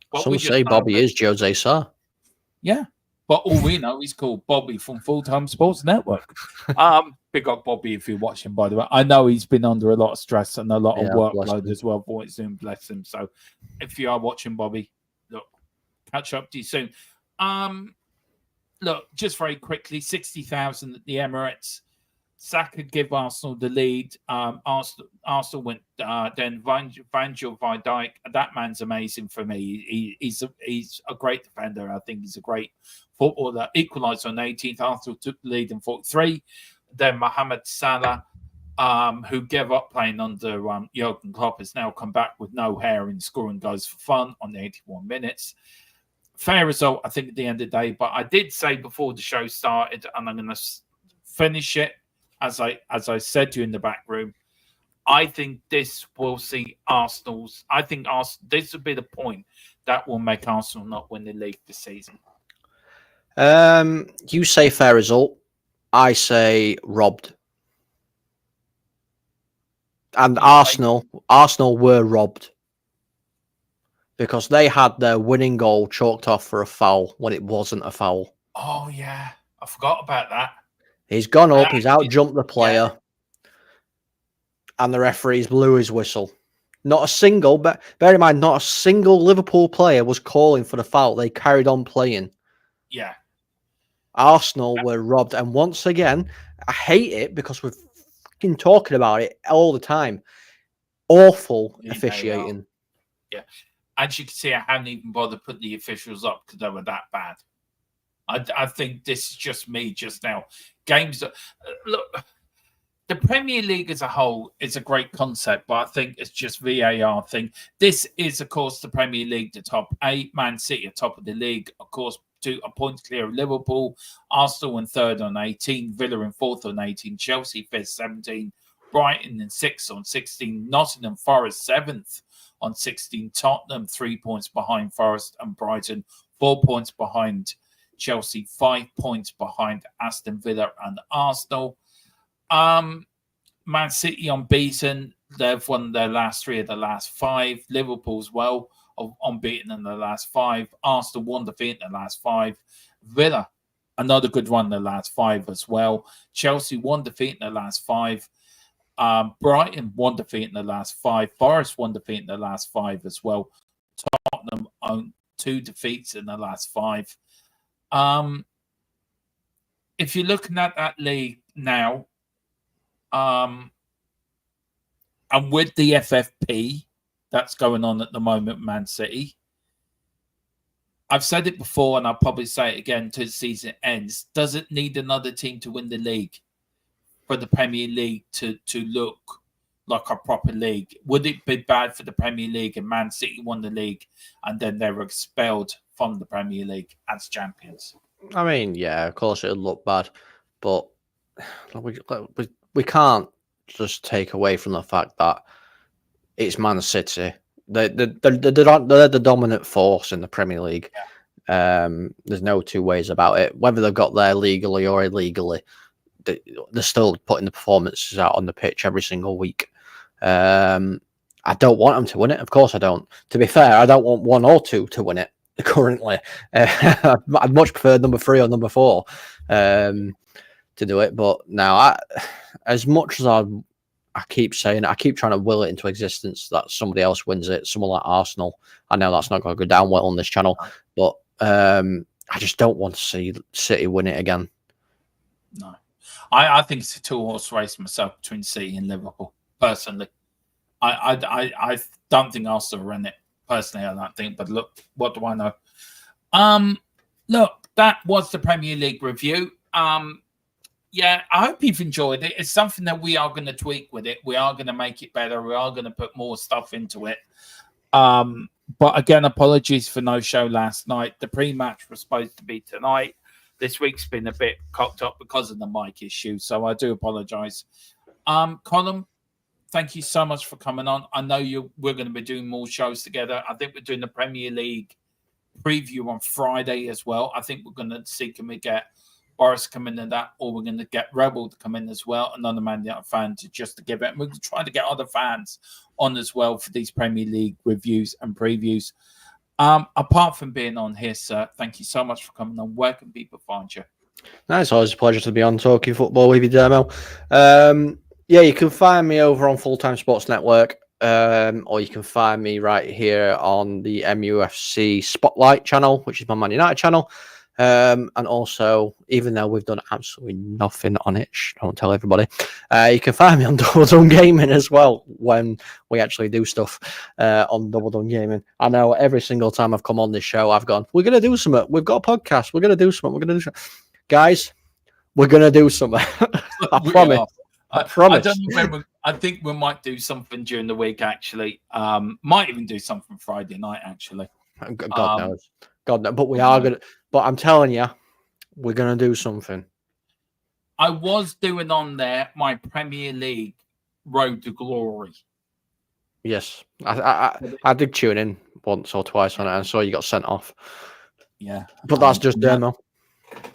But some say Bobby is Jose Sarr. Yeah, but all we know is called Bobby from Full Time Sports Network. Big up Bobby if you're watching, by the way. I know he's been under a lot of stress and a lot of workload as well. Boy, Zoom, bless him. So if you are watching, Bobby, look, catch up to you soon. Look, just very quickly, 60,000 at the Emirates. Saka give Arsenal the lead. Arsenal went then Virgil van Dijk. That man's amazing for me. He's a great defender. I think he's a great footballer. Equalised on 18th. Arsenal took the lead in 43. Then Mohamed Salah, who gave up playing under Jurgen Klopp, has now come back with no hair and scoring goals for fun on the 81 minutes. Fair result, I think, at the end of the day. But I did say before the show started, and I'm going to finish it, as I said to you in the back room, I think this will see Arsenal's. I think this will be the point that will make Arsenal not win the league this season. You say fair result. I say robbed. And Arsenal were robbed because they had their winning goal chalked off for a foul when it wasn't a foul. Oh yeah, I forgot about that. He's gone up. He's out-jumped the player. And the referees blew his whistle. Not a single, but bear in mind, not a single Liverpool player was calling for the foul. They carried on playing. Yeah. Arsenal were robbed. And once again, I hate it because we're fucking talking about it all the time. Awful officiating. Yeah. As you can see, I haven't even bothered putting the officials up because they were that bad. I think this is just me just now. Games that look, the Premier League as a whole is a great concept, but I think it's just VAR thing. This is, of course, the Premier League, the top 8. Man City are top of the league, of course, 2 points clear of Liverpool. Arsenal in 3rd on 18, Villa in 4th on 18, Chelsea 5th 17, Brighton in 6th on 16, Nottingham Forest 7th on 16, Tottenham 3 points behind Forest and Brighton, 4 points behind Chelsea, 5 points behind Aston Villa and Arsenal. Man City unbeaten. They've won their last 3 of the last 5. Liverpool's well unbeaten in the last 5. Arsenal 1 defeat in the last 5. Villa, another good one in the last 5 as well. Chelsea 1 defeat in the last 5. Brighton 1 defeat in the last 5. Forest 1 defeat in the last 5 as well. Tottenham own 2 defeats in the last 5. If you're looking at that league now, and with the FFP that's going on at the moment, Man City, I've said it before and I'll probably say it again till the season ends. Does it need another team to win the league for the Premier League to look like a proper league? Would it be bad for the Premier League and Man City won the league and then they were expelled from the Premier League as champions? I mean, yeah, of course it would look bad, but we can't just take away from the fact that it's Man City. They're the dominant force in the Premier League. There's no two ways about it. Whether they've got there legally or illegally, they're still putting the performances out on the pitch every single week. I don't want them to win it. Of course I don't. To be fair, I don't want 1 or 2 to win it currently. I'd much prefer number 3 or number 4 to do it. But now, as much as I keep saying, I keep trying to will it into existence that somebody else wins it, someone like Arsenal. I know that's not going to go down well on this channel, but I just don't want to see City win it again. No, I think it's a 2-horse race myself between City and Liverpool. Personally, I don't think Arsenal will win it. Personally, I don't think. But look, what do I know? Look, that was the Premier League review. Yeah, I hope you've enjoyed it. It's something that we are going to tweak with it. We are going to make it better. We are going to put more stuff into it. But again, apologies for no show last night. The pre-match was supposed to be tonight. This week's been a bit cocked up because of the mic issue, so I do apologise. Colin, thank you so much for coming on. I know we're going to be doing more shows together. I think we're doing the Premier League preview on Friday as well. I think we're going to see, can we get Boris come in and that, or we're going to get Rebel to come in as well, another Man United fan to give it. And we're trying to get other fans on as well for these Premier League reviews and previews. Apart from being on here, sir, thank you so much for coming on. Where can people find you? No, it's always a pleasure to be on Talking Football with you, Dermo. Yeah, you can find me over on Full Time Sports Network, or you can find me right here on the MUFC Spotlight channel, which is my Man United channel. And also, even though we've done absolutely nothing on it, don't tell everybody, you can find me on Double Done Gaming as well when we actually do stuff on Double Done Gaming. I know every single time I've come on this show, I've gone, we're going to do something. We've got a podcast. We're going to do something. We're going to do something. Guys, we're going to do something. I promise. I promise. I don't know I think we might do something during the week, actually. Might even do something Friday night, actually. God knows. God knows. But we are going to. But I'm telling you, we're going to do something. I was doing on there my Premier League Road to Glory. Yes. I did tune in once or twice on it and saw you got sent off. Yeah. But that's just demo.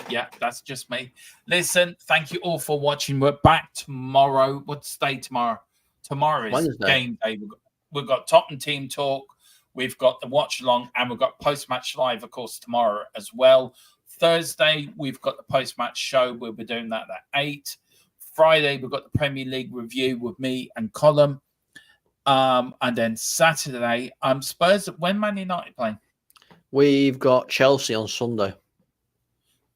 Yeah, that's just me. Listen, thank you all for watching. We're back tomorrow. What's the day tomorrow? Tomorrow is Wednesday. Game day. We've got Tottenham Team Talk. We've got the watch along, and we've got post-match live, of course, tomorrow as well. Thursday, we've got the post-match show. We'll be doing that at 8. Friday, we've got the Premier League review with me and Colin. And then Saturday, Spurs. When Man United playing? We've got Chelsea on Sunday.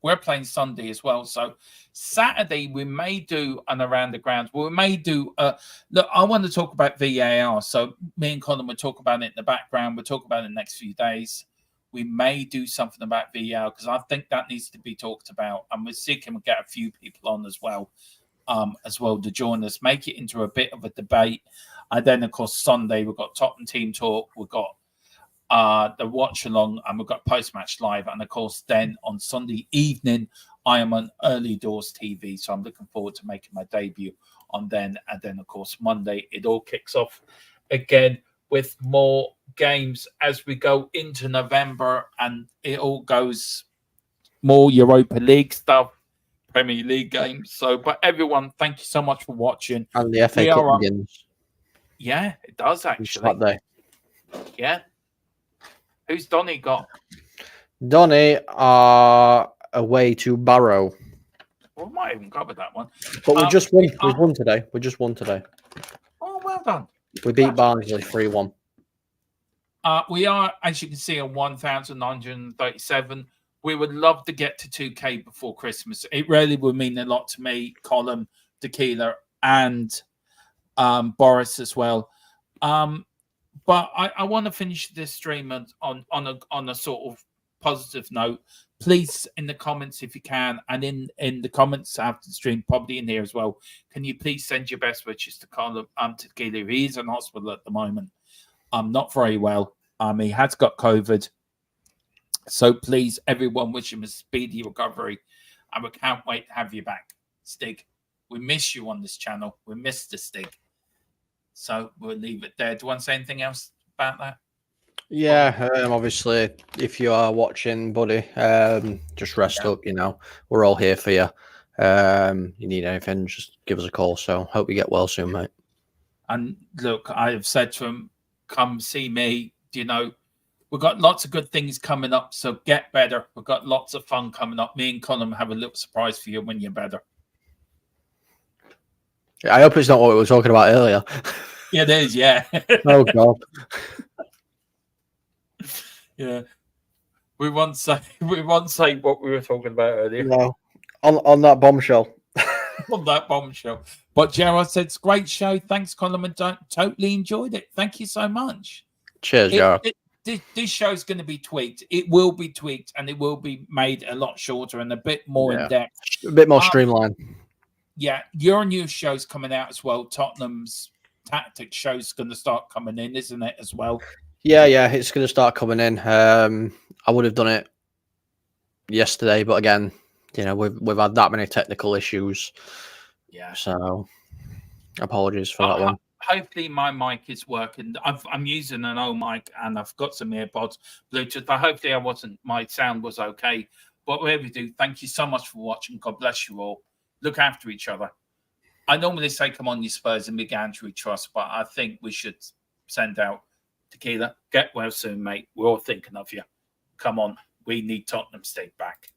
We're playing Sunday as well. So Saturday, we may do an around the grounds. We may do look, I want to talk about VAR. So me and Colin will talk about it in the background. We'll talk about it in the next few days. We may do something about VAR because I think that needs to be talked about. And we're seeking to get a few people on as well to join us, make it into a bit of a debate. And then, of course, Sunday, we've got Tottenham Team Talk. We've got the watch along, and we've got post-match live. And of course, then on Sunday evening, I am on Early Doors TV, so I'm looking forward to making my debut on then. And then, of course, Monday, it all kicks off again with more games as we go into November, and it all goes more Europa League stuff, Premier League games. So, but everyone, thank you so much for watching. And the FA Cup begins. Yeah, it does actually. Saturday. Yeah. Who's Donny got? Donny are away to Barrow. Well, I might even cover that one. But we just won. We won today. We just won today. Oh, well done. We beat Barnsley 3-1. We are, as you can see, on 1,937. We would love to get to 2K before Christmas. It really would mean a lot to me, Colin, Tequila, and Boris as well. But I want to finish this stream on a sort of positive note. please, in the comments if you can, and in the comments after the stream, probably in here as well, can you please send your best wishes to Carlo Tequila? He is in hospital at the moment. Not very well. He has got COVID. So please, everyone, wish him a speedy recovery. And we can't wait to have you back, Stig. We miss you on this channel. We miss the Stig. So we'll leave it there. Do you want to say anything else about that? Yeah, obviously, if you are watching, buddy, just rest up. You know, we're all here for you. You need anything, just give us a call. So hope you get well soon, mate. And look, I have said to him, come see me. You know, we've got lots of good things coming up. So get better. We've got lots of fun coming up. Me and Colin have a little surprise for you when you're better. I hope it's not what we were talking about earlier. Yeah, it is. Yeah. Oh God. Yeah. We won't say what we were talking about earlier. No. On that bombshell. On that bombshell. But Gerard said it's a great show. Thanks, Colin. Totally enjoyed it. Thank you so much. Cheers, Gerard. This show's going to be tweaked. It will be tweaked, and it will be made a lot shorter and a bit more in depth. A bit more streamlined. Yeah, your new show's coming out as well. Tottenham's Tactics show's going to start coming in, isn't it, as well? Yeah, it's going to start coming in. I would have done it yesterday, but again, you know, we've had that many technical issues. Yeah. So apologies for that one. Hopefully my mic is working. I'm using an old mic and I've got some AirPods, Bluetooth. But hopefully my sound was okay. But whatever you do, thank you so much for watching. God bless you all. Look after each other. I normally say, come on, you Spurs, and big Andrew trust, but I think we should send out Tequila. Get well soon, mate. We're all thinking of you. Come on. We need Tottenham State back.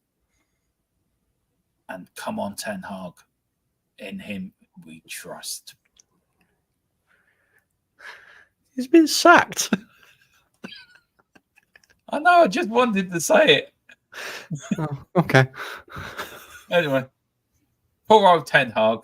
And come on, Ten Hag. In him we trust. He's been sacked. I know, I just wanted to say it. Oh, okay. Anyway. Poor old Ten Hag.